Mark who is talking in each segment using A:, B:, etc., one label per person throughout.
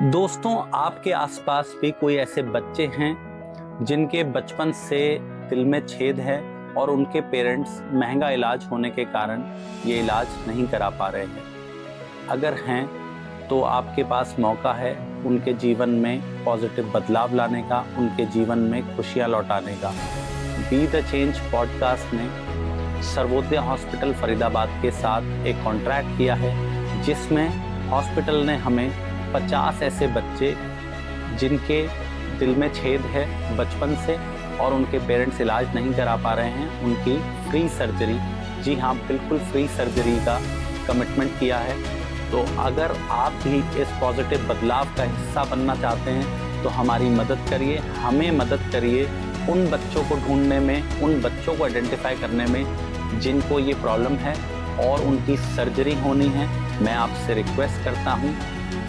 A: दोस्तों, आपके आसपास भी कोई ऐसे बच्चे हैं जिनके बचपन से दिल में छेद है और उनके पेरेंट्स महंगा इलाज होने के कारण ये इलाज नहीं करा पा रहे हैं। अगर हैं तो आपके पास मौका है उनके जीवन में पॉजिटिव बदलाव लाने का, उनके जीवन में खुशियाँ लौटाने का। बी द चेंज पॉडकास्ट ने सर्वोदय हॉस्पिटल फरीदाबाद के साथ एक कॉन्ट्रैक्ट किया है, जिसमें हॉस्पिटल ने हमें 50 ऐसे बच्चे जिनके दिल में छेद है बचपन से और उनके पेरेंट्स इलाज नहीं करा पा रहे हैं, उनकी फ्री सर्जरी, जी हाँ बिल्कुल फ्री सर्जरी का कमिटमेंट किया है। तो अगर आप भी इस पॉजिटिव बदलाव का हिस्सा बनना चाहते हैं तो हमारी मदद करिए, हमें मदद करिए उन बच्चों को ढूंढने में, उन बच्चों को आइडेंटिफाई करने में जिनको ये प्रॉब्लम है और उनकी सर्जरी होनी है। मैं आपसे रिक्वेस्ट करता हूँ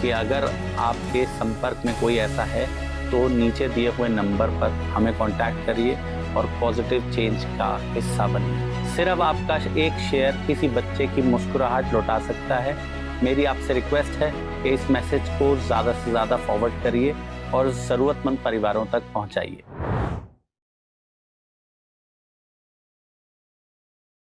A: कि अगर आपके संपर्क में कोई ऐसा है तो नीचे दिए हुए नंबर पर हमें कांटेक्ट करिए और पॉजिटिव चेंज का हिस्सा बनिए। सिर्फ आपका एक शेयर किसी बच्चे की मुस्कुराहट लौटा सकता है। मेरी आपसे रिक्वेस्ट है कि इस मैसेज को ज़्यादा से ज़्यादा फॉरवर्ड करिए और ज़रूरतमंद परिवारों तक पहुंचाइए।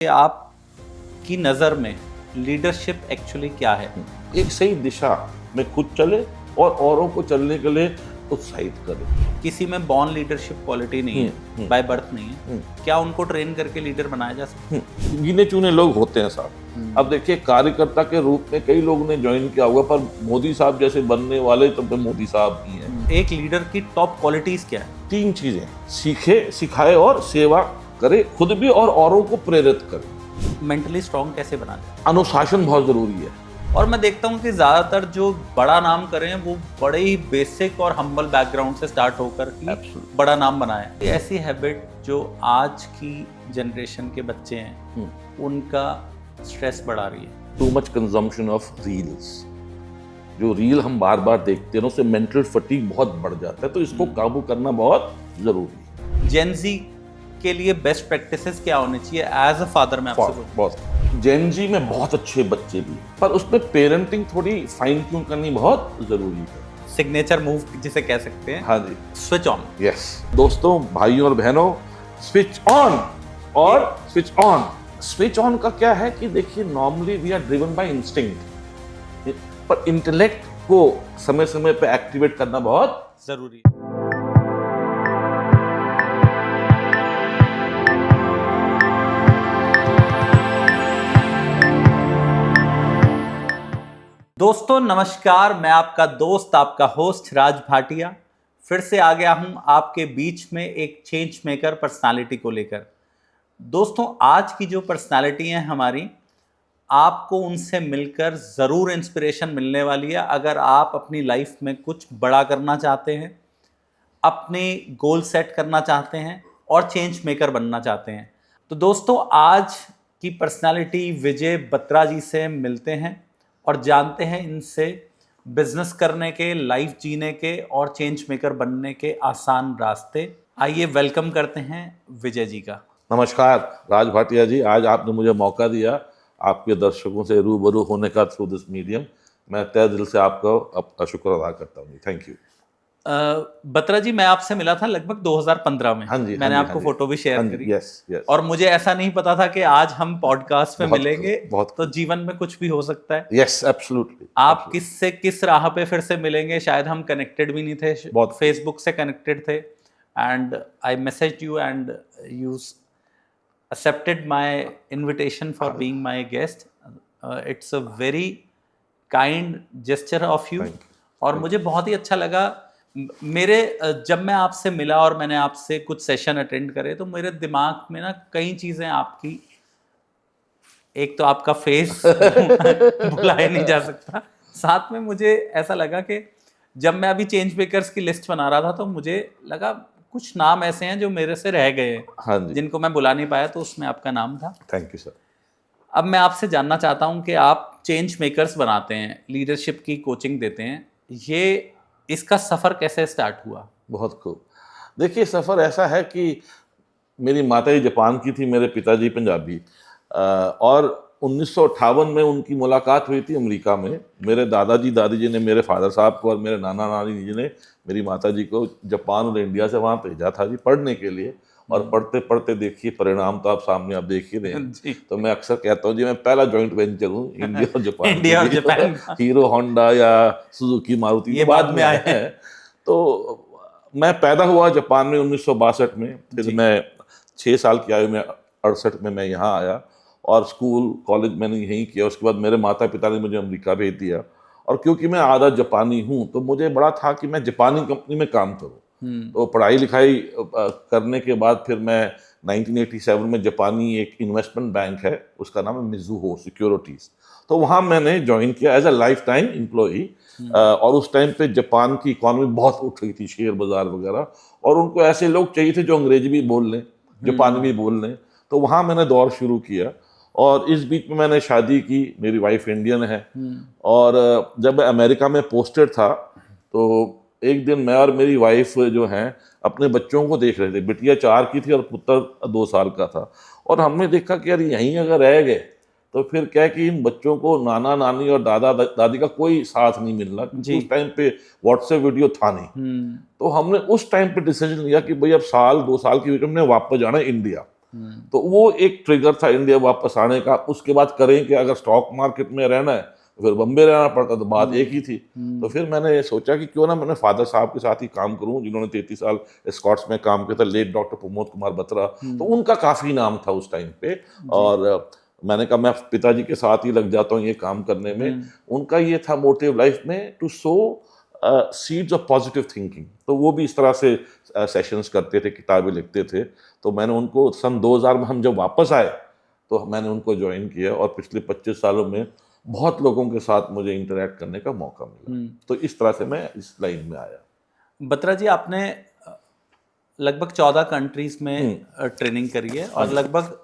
A: आपकी नज़र में लीडरशिप एक्चुअली क्या है?
B: एक सही दिशा में खुद चले और औरों को चलने के लिए उत्साहित करे।
A: किसी में बॉर्न लीडरशिप क्वालिटी नहीं है, बाय बर्थ नहीं है, क्या उनको ट्रेन करके लीडर बनाया जा सकता है?
B: गिने चुने लोग होते हैं साहब। अब देखिए, कार्यकर्ता के रूप में कई लोग ने ज्वाइन किया हुआ, पर मोदी साहब जैसे बनने वाले तो मोदी साहब ही हैं।
A: एक लीडर की टॉप क्वालिटीज क्या है?
B: 3 चीजें: सीखे, सिखाए और सेवा करे, खुद भी और औरों को प्रेरित करे।
A: मेंटली स्ट्रांग कैसे बना जाए?
B: अनुशासन बहुत जरूरी है।
A: और मैं देखता हूँ कि ज़्यादातर जो बड़ा नाम करें वो बड़े ही बेसिक और हम्बल बैकग्राउंड से स्टार्ट होकर ही बड़ा नाम बनाए। ऐसी हैबिट जो आज की जनरेशन के बच्चे हैं उनका स्ट्रेस बढ़ा रही है।
B: Too much consumption of reels, जो रील हम बार बार देखते हैं उससे मेंटल फटीग बहुत बढ़ जाता है, तो इसको काबू करना बहुत जरूरी है।
A: जेन ज़ी के लिए बेस्ट प्रैक्टिसेस क्या होनी चाहिए? एज अ फादर मैं आपसे
B: बहुत जेन जी में बहुत अच्छे बच्चे भी, पर उसमें पेरेंटिंग थोड़ी फाइन ट्यून करनी बहुत जरूरी है।
A: सिग्नेचर मूव जिसे कह सकते हैं।
B: हाँ जी,
A: स्विच ऑन।
B: यस दोस्तों, भाइयों और बहनों, स्विच ऑन और स्विच ऑन। स्विच ऑन का क्या है कि देखिए, normally we are driven by instinct, पर इंटेलेक्ट को समय समय पे एक्टिवेट करना बहुत
A: जरूरी है। दोस्तों नमस्कार, मैं आपका दोस्त, आपका होस्ट राज भाटिया फिर से आ गया हूं आपके बीच में एक चेंज मेकर पर्सनालिटी को लेकर। दोस्तों, आज की जो पर्सनालिटी है हमारी, आपको उनसे मिलकर ज़रूर इंस्पिरेशन मिलने वाली है। अगर आप अपनी लाइफ में कुछ बड़ा करना चाहते हैं, अपने गोल सेट करना चाहते हैं और चेंज मेकर बनना चाहते हैं, तो दोस्तों आज की पर्सनालिटी विजय बत्रा जी से मिलते हैं और जानते हैं इनसे बिजनेस करने के, लाइफ जीने के और चेंज मेकर बनने के आसान रास्ते। आइए वेलकम करते हैं विजय जी का।
B: नमस्कार राज भाटिया जी, आज आपने मुझे मौका दिया आपके दर्शकों से रूबरू होने का थ्रू दिस मीडियम। मैं तहे दिल से आपका शुक्र अदा करता हूँ। Thank you.
A: बत्रा जी, मैं आपसे मिला था लगभग 2015 में।
B: हाँ जी,
A: मैंने
B: हाँ जी,
A: आपको
B: हाँ
A: फोटो भी शेयर करी।
B: यस।
A: और मुझे ऐसा नहीं पता था कि आज हम पॉडकास्ट में मिलेंगे, तो जीवन में कुछ भी हो सकता है।
B: Yes, absolutely.
A: आप किससे किस राह पे फिर से मिलेंगे, शायद हम कनेक्टेड भी नहीं थे, फेसबुक से कनेक्टेड थे, and I message you and you accepted my invitation for being my guest. It's a very kind gesture of you. और मुझे बहुत ही अच्छा लगा। जब मैं आपसे मिला और मैंने आपसे कुछ सेशन अटेंड करे, तो मेरे दिमाग में ना कई चीज़ें आपकी, एक तो आपका फेस भुलाया नहीं जा सकता, साथ में मुझे ऐसा लगा कि जब मैं अभी चेंज मेकर्स की लिस्ट बना रहा था तो मुझे लगा कुछ नाम ऐसे हैं जो मेरे से रह गए हैं,
B: हाँ,
A: जिनको मैं बुला नहीं पाया, तो उसमें आपका नाम था।
B: Thank you sir.
A: अब मैं आपसे जानना चाहता हूं कि आप चेंज मेकर्स बनाते हैं, लीडरशिप की कोचिंग देते हैं, ये इसका सफ़र कैसे स्टार्ट हुआ?
B: बहुत खूब। देखिए, सफ़र ऐसा है कि मेरी माता जी जापान की थी, मेरे पिताजी पंजाबी, और 1958 में उनकी मुलाकात हुई थी अमेरिका में। मेरे दादाजी दादी जी ने मेरे फादर साहब को और मेरे नाना नानी जी ने मेरी माता जी को जापान और इंडिया से वहाँ भेजा था जी पढ़ने के लिए। और पढ़ते पढ़ते देखिए परिणाम तो आप सामने आप देख ही रहे हैं। तो मैं अक्सर कहता हूँ जी मैं पहला जॉइंट वेंचर हूँ इंडिया और जापान
A: इंडिया और जापान
B: हीरो होंडा या सुजुकी मारुति
A: ये बाद में आए हैं।
B: तो मैं पैदा हुआ जापान में 1962 में। फिर मैं 6 साल की आयु में 68 में मैं यहाँ आया और स्कूल कॉलेज मैंने यहीं किया। उसके बाद मेरे माता पिता ने मुझे अमेरिका भेज दिया और क्योंकि मैं आधा जापानी हूँ तो मुझे बड़ा था कि मैं जापानी कंपनी में काम करूँ। तो पढ़ाई लिखाई करने के बाद फिर मैं 1987 में जापानी एक इन्वेस्टमेंट बैंक है उसका नाम है मिज़ुहो सिक्योरिटीज, तो वहाँ मैंने ज्वाइन किया as a lifetime employee. और उस टाइम पे जापान की इकॉनमी बहुत उठ रही थी, शेयर बाजार वगैरह, और उनको ऐसे लोग चाहिए थे जो अंग्रेजी भी बोल लें जापानी भी बोल लें। तो वहाँ मैंने दौर शुरू किया और इस बीच में मैंने शादी की। मेरी वाइफ इंडियन है और जब मैं अमेरिका में पोस्टेड था तो एक दिन मैं और मेरी वाइफ जो हैं अपने बच्चों को देख रहे थे। बिटिया 4 की थी और पुत्र 2 साल का था। और हमने देखा कि यार यहीं अगर रह गए तो फिर क्या है कि इन बच्चों को नाना नानी और दादा दादी का कोई साथ नहीं मिल रहा। उस टाइम पे व्हाट्सएप वीडियो था नहीं। तो हमने उस टाइम पे डिसीजन लिया कि भाई अब 1-2 साल की हमने वापस जाना है इंडिया। तो वो एक ट्रिगर था इंडिया वापस आने का। उसके बाद करें कि अगर स्टॉक मार्केट में रहना है फिर बम्बे रहना पड़ता, तो बात एक ही थी। तो फिर मैंने सोचा कि क्यों ना मैंने फादर साहब के साथ ही काम करूं जिन्होंने 33 साल स्कॉट्स में काम किया था, लेट डॉक्टर प्रमोद कुमार बत्रा। तो उनका काफ़ी नाम था उस टाइम पे और मैंने कहा मैं पिताजी के साथ ही लग जाता हूँ ये काम करने में। उनका ये था मोटिव लाइफ में to sow seeds of positive thinking. तो वो भी इस तरह से सेशंस करते थे, किताबें लिखते थे। तो मैंने उनको सन 2000 में हम जब वापस आए तो मैंने उनको ज्वाइन किया और पिछले 25 सालों में बहुत लोगों के साथ मुझे इंटरेक्ट करने का मौका मिला। तो इस तरह से मैं इस लाइन में आया।
A: बत्रा जी, आपने लगभग 14 कंट्रीज में ट्रेनिंग करी है और लगभग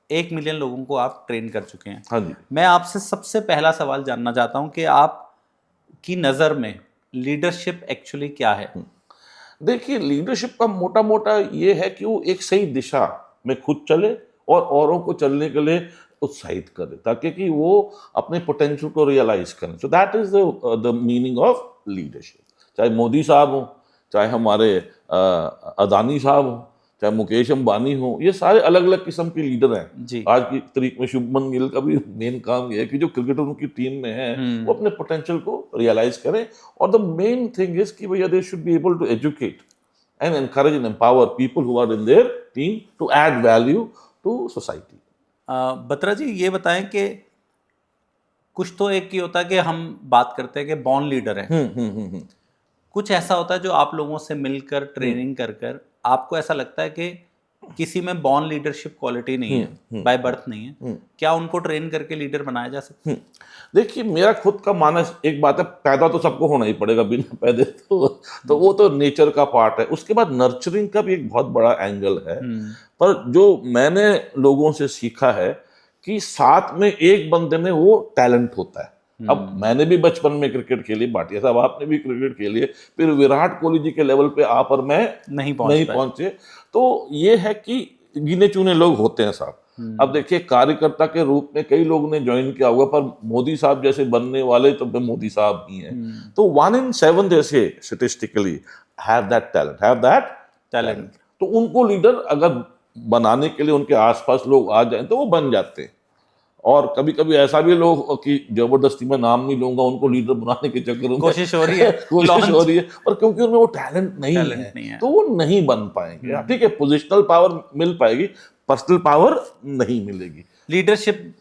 A: 1 मिलियन लोगों को आप ट्रेन कर चुके हैं।
B: हाँ जी।
A: मैं आपसे सबसे पहला सवाल जानना चाहता हूं कि आपकी नज़र में लीडरशिप एक्चुअली क्या है?
B: देखिए, लीडरशिप का मोटा मोटा ये है कि वो एक सही दिशा में खुद चले और औरों को चलने के लिए उत्साहित करे ताकि कि वो अपने पोटेंशियल को रियलाइज करें। So that is the meaning of leadership. चाहे मोदी साहब हो, चाहे हमारे अदानी साहब हो, चाहे मुकेश अंबानी हो, ये सारे अलग अलग किस्म के लीडर हैं जी। आज की तारीख में शुभमन गिल का भी मेन काम ये है कि जो क्रिकेटर की टीम में है वो अपने पोटेंशियल को रियलाइज करें। और द मेन थिंग इज कि भैया they should be able to educate and encourage and empower people who are in their team to add value to society.
A: Batra ji, ये बताएं कि कुछ तो एक ही होता है कि हम बात करते हैं कि बॉर्न लीडर है, कुछ ऐसा होता है जो आप लोगों से मिलकर ट्रेनिंग कर कर आपको ऐसा लगता है कि किसी में बॉर्न लीडरशिप क्वालिटी नहीं है, बाय बर्थ नहीं है, क्या उनको ट्रेन करके लीडर बनाया जा सकता है?
B: देखिए, मेरा खुद का मानना एक बात है, पैदा तो सबको होना ही पड़ेगा बिना पैदे तो वो तो नेचर का पार्ट है। उसके बाद नर्चरिंग का भी एक बहुत बड़ा एंगल है। पर जो मैंने लोगों से सीखा है कि साथ में एक बंदे में वो टैलेंट होता है। अब मैंने भी बचपन में क्रिकेट खेली, भाटिया साहब आपने भी क्रिकेट खेली है, फिर विराट कोहली जी के लेवल पे आप और मैं नहीं पहुंचे। तो ये है कि गिने चुने लोग होते हैं साहब। अब देखिए, कार्यकर्ता के रूप में कई लोग ने ज्वाइन किया होगा, पर मोदी साहब जैसे बनने वाले तो मोदी साहब ही हैं। तो 1 in 7 जैसे स्टेटिस्टिकली हैव दैट टैलेंट। तो उनको लीडर अगर बनाने के लिए उनके आसपास लोग आ जाएं तो वो बन जाते हैं। और कभी कभी ऐसा भी लोग कि जबरदस्ती में नाम नहीं लूंगा, उनको लीडर बनाने के चक्कर में
A: कोशिश हो रही है
B: पर क्योंकि उनमें वो टैलेंट नहीं है तो वो नहीं बन पाएंगे। ठीक है, पोजिशनल पावर मिल पाएगी, पर्सनल पावर नहीं मिलेगी।
A: लीडरशिप,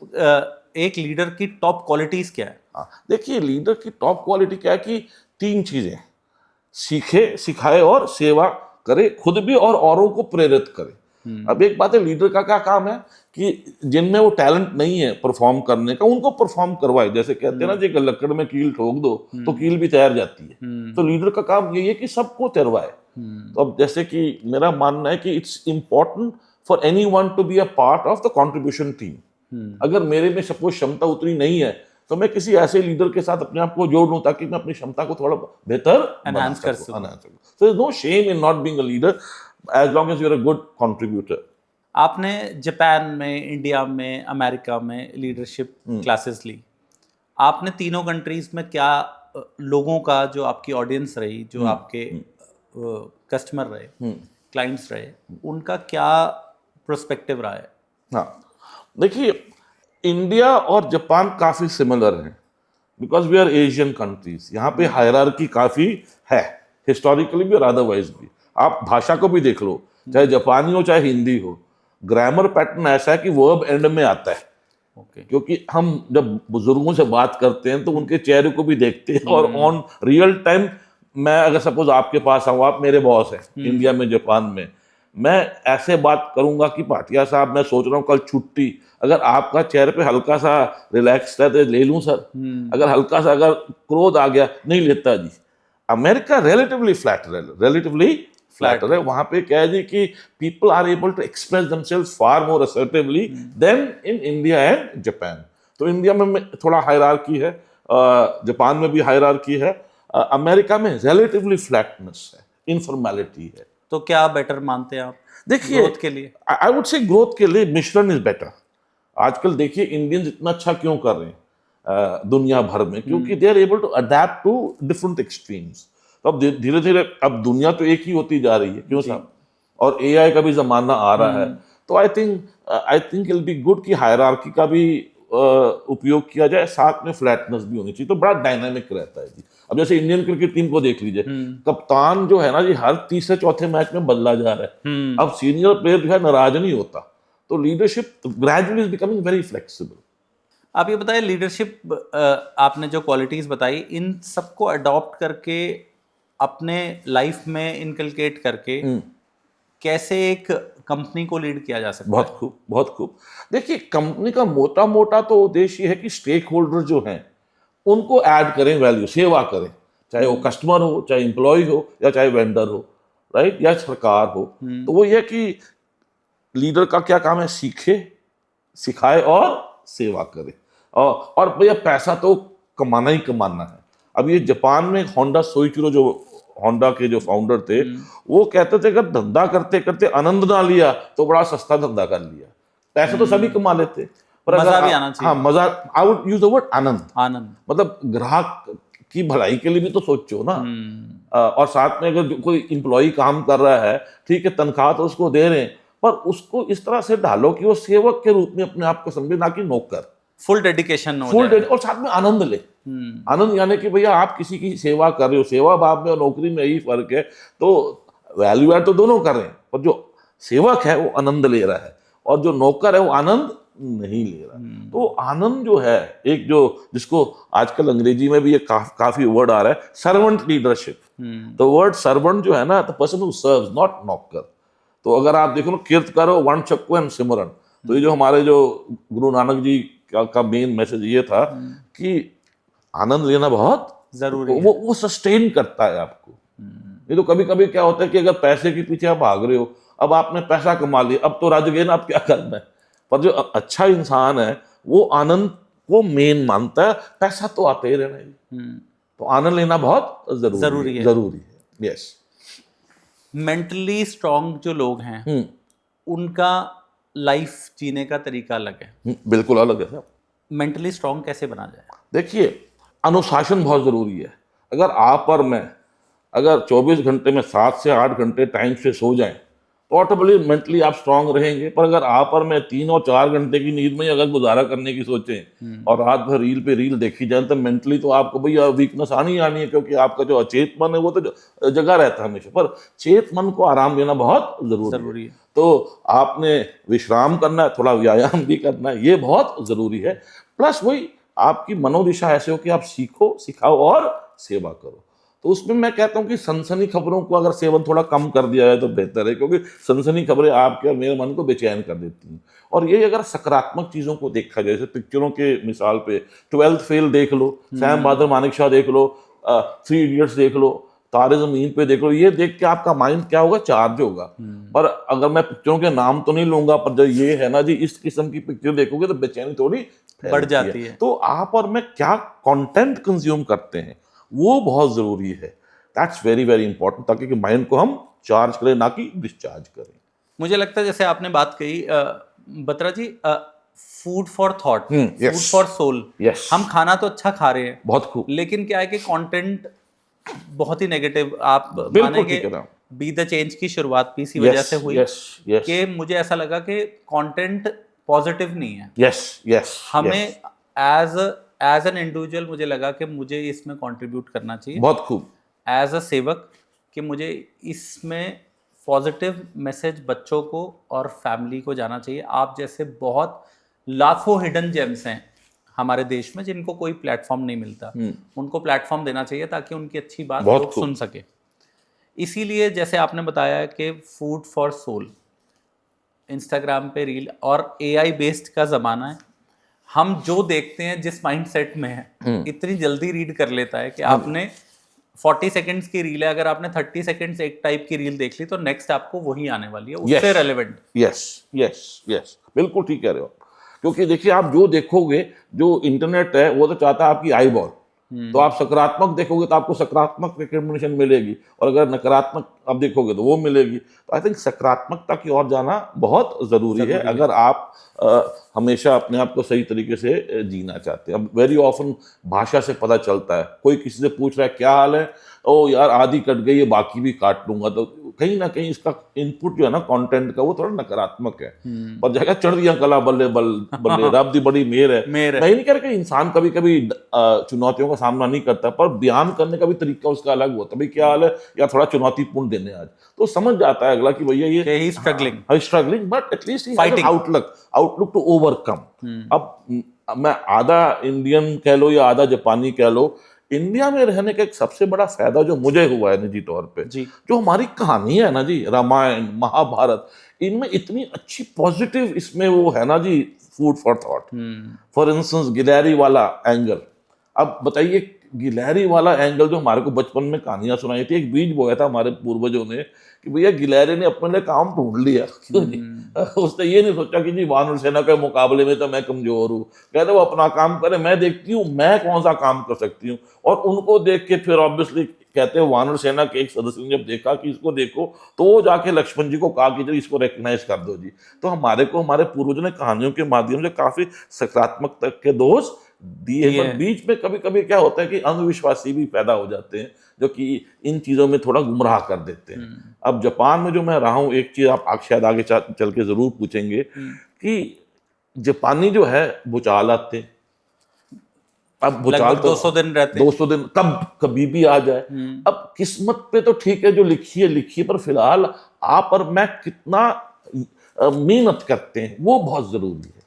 A: एक लीडर की टॉप क्वालिटीज क्या है?
B: देखिए, लीडर की टॉप क्वालिटी क्या है कि 3 चीजें, सीखे, सिखाए और सेवा करे, खुद भी और औरों को प्रेरित करे। अब एक बात है, लीडर का क्या काम है कि जिनमें वो टैलेंट नहीं है परफॉर्म करने का, उनको परफॉर्म करवाए। जैसे कहते हैं ना जी, लकड़ में कील ठोक दो तो कील भी तैर जाती है। तो लीडर का काम यही है कि सबको तैरवाए। तो अब जैसे कि मेरा मानना है कि it's important for anyone to be a part of the contribution team. अगर मेरे में सपोज क्षमता उतनी नहीं है तो मैं किसी ऐसे लीडर के साथ अपने आप को जोड़ लूं ताकि मैं अपनी क्षमता को थोड़ा बेहतर
A: एनहांस कर सकूं।
B: So there's no shame in not being a leader as long as you're a good contributor.
A: आपने जापान में, इंडिया में, अमेरिका में लीडरशिप क्लासेस ली। आपने तीनों कंट्रीज में क्या लोगों का, जो आपकी ऑडियंस रही, जो आपके कस्टमर रहे, क्लाइंट्स रहे, उनका क्या प्रोस्पेक्टिव रहा है?
B: हाँ, देखिए इंडिया और जापान काफी सिमिलर हैं because we are Asian countries. यहाँ पे हायरार्की काफी है, हिस्टोरिकली भी और अदरवाइज भी। आप भाषा को भी देख लो, चाहे जापानी हो चाहे हिंदी हो, ग्रामर पैटर्न ऐसा है कि वर्ब एंड में आता है।
A: ओके।
B: क्योंकि हम जब बुजुर्गों से बात करते हैं तो उनके चेहरे को भी देखते हैं, और ऑन रियल टाइम मैं अगर सपोज आपके पास आऊँ, आप मेरे बॉस हैं इंडिया में, जापान में, मैं ऐसे बात करूंगा कि भाटिया साहब मैं सोच रहा हूँ कल छुट्टी, अगर आपका चेहरे पे हल्का सा रिलैक्स है तो ले लूं सर, अगर हल्का सा अगर क्रोध आ गया नहीं लेता जी। अमेरिका रिलेटिवली फ्लैटर है। वहां पे क्या है जी कि people are able to express themselves far more assertively than in India and Japan. तो इंडिया में थोड़ा हायरार्की है, जापान में भी हायरार्की है, अमेरिका में रिलेटिवली फ्लैटनेस है, इनफॉर्मेलिटी है।
A: तो क्या बेटर मानते हैं आप
B: देखिए
A: ग्रोथ के लिए?
B: आई वुड से ग्रोथ के लिए मिश्रण इज बेटर। आजकल देखिए इंडियंस इतना अच्छा क्यों कर रहे हैं दुनिया भर में, क्योंकि they are able to adapt to different extremes. तो अब धीरे धीरे अब दुनिया तो एक ही होती जा रही है, क्यों साहब, और एआई का भी जमाना आ रहा है। तो I think it will be good कि हायरार्की का भी उपयोग किया जाए, साथ में फ्लैटनेस भी होनी चाहिए, तो बड़ा डायनामिक रहता है जी। अब जैसे इंडियन क्रिकेट टीम को देख लीजिए, कप्तान जो है ना जी हर तीसरे चौथे मैच में बदला जा रहा है। अब सीनियर प्लेयर जो है नाराज नहीं होता, तो leadership gradually is becoming very flexible.
A: आप ये बताइए, लीडरशिप आपने जो क्वालिटीज बताई, इन सबको अडॉप्ट करके अपने लाइफ में इनकलकेट करके कैसे एक कंपनी को लीड किया जा सकता है?
B: बहुत खूब, बहुत खूब। देखिए कंपनी का मोटा मोटा तो उद्देश्य है कि स्टेक होल्डर जो हैं उनको ऐड करें वैल्यू, सेवा करें, चाहे वो कस्टमर हो, चाहे एम्प्लॉय हो, या चाहे वेंडर हो, राइट, या सरकार हो। तो वो ये कि लीडर का क्या काम है, सीखे, सिखाए और सेवा करे। और भैया पैसा तो कमाना ही कमाना है। अब ये जापान में होंडा सोइचिरो, जो होंडा के जो फाउंडर थे, वो कहते थे अगर धंधा करते करते आनंद ना लिया तो बड़ा सस्ता धंधा कर लिया। पैसे तो सभी कमा लेते, पर
A: मजा भी आना चाहिए।
B: हाँ, मजा, I would use the word anand.
A: आनंद
B: मतलब ग्राहक की भलाई के लिए भी तो सोचो ना। और साथ में अगर कोई एम्प्लॉय काम कर रहा है, ठीक है, तनख्वाह तो उसको दे रहे हैं, पर उसको इस तरह से ढालो कि वो सेवक के रूप में अपने आप को समझे, ना कि नौकर।
A: फुल डेडिकेशन हो
B: फुल
A: जाए।
B: और साथ में आनंद ले। आनंद यानी कि भैया आप किसी की सेवा कर रहे हो, सेवा भाव में और नौकरी में यही फर्क है। तो वैल्यू एड तो दोनों कर रहे हैं, पर जो सेवक है वो आनंद ले रहा है, और जो नौकर है वो आनंद नहीं ले रहा। तो आनंद जो है, एक जो जिसको आजकल अंग्रेजी में भी ये काफी वर्ड आ रहा है, सर्वेंट लीडरशिप। तो वर्ड सर्वेंट जो है ना, the person who serves, not नौकर। तो अगर आप देखो ना, कीर्त करो वन चक्को एंड सिमरन, तो ये जो हमारे जो गुरु नानक जी का मेन मैसेज ये था कि आनंद लेना बहुत
A: जरूरी है।
B: वो सस्टेन करता है आपको। नहीं तो कभी कभी क्या होता है कि अगर पैसे के पीछे आप भाग रहे हो, अब आपने पैसा कमा लिया, अब तो रज गए ना, अब क्या करना है। पर जो अच्छा इंसान है वो आनंद को मेन मानता है, पैसा तो आते ही रहना है। तो आनंद लेना बहुत जरूरी है। यस।
A: मेंटली स्ट्रांग जो लोग हैं उनका लाइफ जीने का तरीका अलग है।
B: बिल्कुल अलग है।
A: मेंटली स्ट्रांग कैसे बना जाए?
B: देखिए अनुशासन बहुत जरूरी है। अगर आप और मैं अगर 24 घंटे में 7 से 8 घंटे टाइम से सो जाएं तो ऑटोमेटिकली मेंटली आप स्ट्रांग रहेंगे। पर अगर आप और मैं 3 और 4 घंटे की नींद में ही अगर गुजारा करने की सोचें और रात भर रील पे रील देखी जाए, तो मेंटली तो आपको भैया वीकनेस आनी है, क्योंकि आपका जो अचेत मन है वो तो जगा रहता है हमेशा। पर चेत मन को आराम देना बहुत जरूरी है। तो आपने विश्राम करना है, थोड़ा व्यायाम भी करना है, ये बहुत जरूरी है। प्लस वही आपकी मनोदिशा ऐसे हो कि आप सीखो, सिखाओ और सेवा करो। तो उसमें मैं कहता हूं कि सनसनी खबरों को अगर सेवन थोड़ा कम कर दिया जाए तो बेहतर है, क्योंकि सनसनी खबरें आपके और मेरे मन को बेचैन कर देती हैं। और ये अगर सकारात्मक चीज़ों को देखा जाए, जैसे पिक्चरों के मिसाल पे 12th फेल देख लो, सैम बहादुर मानेकशॉ देख लो, 3 इडियट्स देख लो, तारे ज़मीन पे देख लो, ये देख के आपका माइंड क्या होगा, चार्ज होगा। पर अगर मैं पिक्चरों के नाम तो नहीं लूंगा, पर जो ये है ना जी, इस किस्म की पिक्चर देखोगे तो बेचैनी थोड़ी
A: बढ़ जाती है।
B: तो आप और मैं क्या कंटेंट कंज्यूम करते हैं वो बहुत जरूरी है। दैट्स वेरी वेरी इंपॉर्टेंट, ताकि माइंड को हम चार्ज करें, ना कि डिस्चार्ज करें।
A: मुझे लगता है जैसे आपने बात कही Batra ji, food for thought,
B: yes.
A: Food for soul.
B: Yes.
A: हम खाना तो अच्छा खा रहे हैं,
B: बहुत खूब,
A: लेकिन क्या है कि कंटेंट बहुत ही नेगेटिव। आप
B: बिल्कुल
A: मानेंगे
B: ठीक है ना।
A: बी द चेंज की शुरुआत भी इसी वजह से हुई
B: यस यस
A: कि मुझे ऐसा लगा कि कंटेंट पॉजिटिव नहीं है।
B: यस यस
A: हमें एज एन इंडिविजुअल मुझे लगा कि मुझे इसमें कंट्रीब्यूट करना चाहिए,
B: बहुत खूब,
A: एज अ सेवक, कि मुझे इसमें पॉजिटिव मैसेज बच्चों को और फैमिली को जाना चाहिए। आप जैसे बहुत लाखों हिडन जेम्स हैं हमारे देश में जिनको कोई प्लेटफॉर्म नहीं मिलता, उनको प्लेटफॉर्म देना चाहिए ताकि उनकी अच्छी बात
B: बहुत
A: लोग
B: खूब।
A: सुन सके। इसीलिए जैसे आपने बताया कि फूड फॉर सोल, इंस्टाग्राम पे रील और एआई बेस्ड का ज़माना है। हम जो देखते हैं जिस माइंडसेट में है, इतनी जल्दी रीड कर लेता है कि आपने 40 सेकंड्स की रील है, अगर आपने 30 सेकंड्स एक टाइप की रील देख ली तो नेक्स्ट आपको वही आने वाली है, उससे रेलेवेंट।
B: यस यस यस, बिल्कुल ठीक कह रहे हो। क्योंकि देखिए, आप जो देखोगे, जो इंटरनेट है वो तो चाहता है आपकी आई बॉल। तो आप सकारात्मक देखोगे तो आपको सकारात्मक रिकमेंडेशन मिलेगी, और अगर नकारात्मक आप देखोगे तो वो मिलेगी। तो आई थिंक सकारात्मकता की ओर जाना बहुत ज़रूरी है अगर आप हमेशा अपने आप को सही तरीके से जीना चाहते हैं। अब वेरी ऑफन भाषा से पता चलता है, कोई किसी से पूछ रहा है क्या हाल है, ओ यार आधी कट गई है बाकी भी काट लूंगा, तो कहीं ना कहीं इसका इनपुट जो है ना कंटेंट का, वो थोड़ा नकारात्मक है। पर जगह चढ़ दिया कला बल्ले बल्ले रब दी बड़ी मेहर है। मैं ये नहीं कह रहा कि इंसान कभी कभी चुनौतियों का सामना नहीं करता, पर बयान करने का भी तरीका उसका अलग होता है। भाई क्या हाल है, या थोड़ा चुनौतीपूर्ण देने आज, तो समझ जाता है अगला कि भैया ये struggling but at least outlook to overcome. अब मैं आधा इंडियन कह लो या आधा जापानी कह लो, इंडिया में रहने का एक सबसे बड़ा फायदा जो मुझे हुआ है निजी तौर पे, जो हमारी कहानी है ना जी, रामायण महाभारत, इनमें इतनी अच्छी पॉजिटिव इसमें वो है ना जी, food for thought. For instance गिलहरी वाला एंगल, अब बताइए गिलहरी वाला एंगल जो हमारे को बचपन में कहानियां सुनाई थी, एक बीज बोया था हमारे पूर्वजों ने कि भैया गिलहरी ने अपने लिए काम ढूंढ लिया। क्यों नहीं? उसने ये नहीं सोचा कि जी वानर सेना के मुकाबले में तो मैं कमजोर हूँ, कहते वो अपना काम करे, मैं देखती हूँ मैं कौन सा काम कर सकती हूँ। और उनको देख के फिर ऑब्वियसली कहते हैं वानर सेना के एक सदस्य ने जब देखा कि इसको देखो, तो वो जाके लक्ष्मण जी को कहा कि इसको रिकग्नाइज कर दो जी। तो हमारे को हमारे पूर्वजों ने कहानियों के माध्यम से काफी सकारात्मक तक के दोष दिए, पर बीच में कभी कभी क्या होता है कि अंधविश्वासी भी पैदा हो जाते हैं जो कि इन चीजों में थोड़ा गुमराह कर देते हैं। अब जापान में जो मैं रहा हूँ, एक चीज आप शायद आगे चल के जरूर पूछेंगे कि जापानी जो है भूचाल आते, अब भूचाल तो
A: 200 दिन रहते,
B: 200 दिन कभी भी आ जाए। अब किस्मत पे तो ठीक है, जो लिखी है, पर फिलहाल आप और मैं कितना मेहनत करते हैं वो बहुत जरूरी है।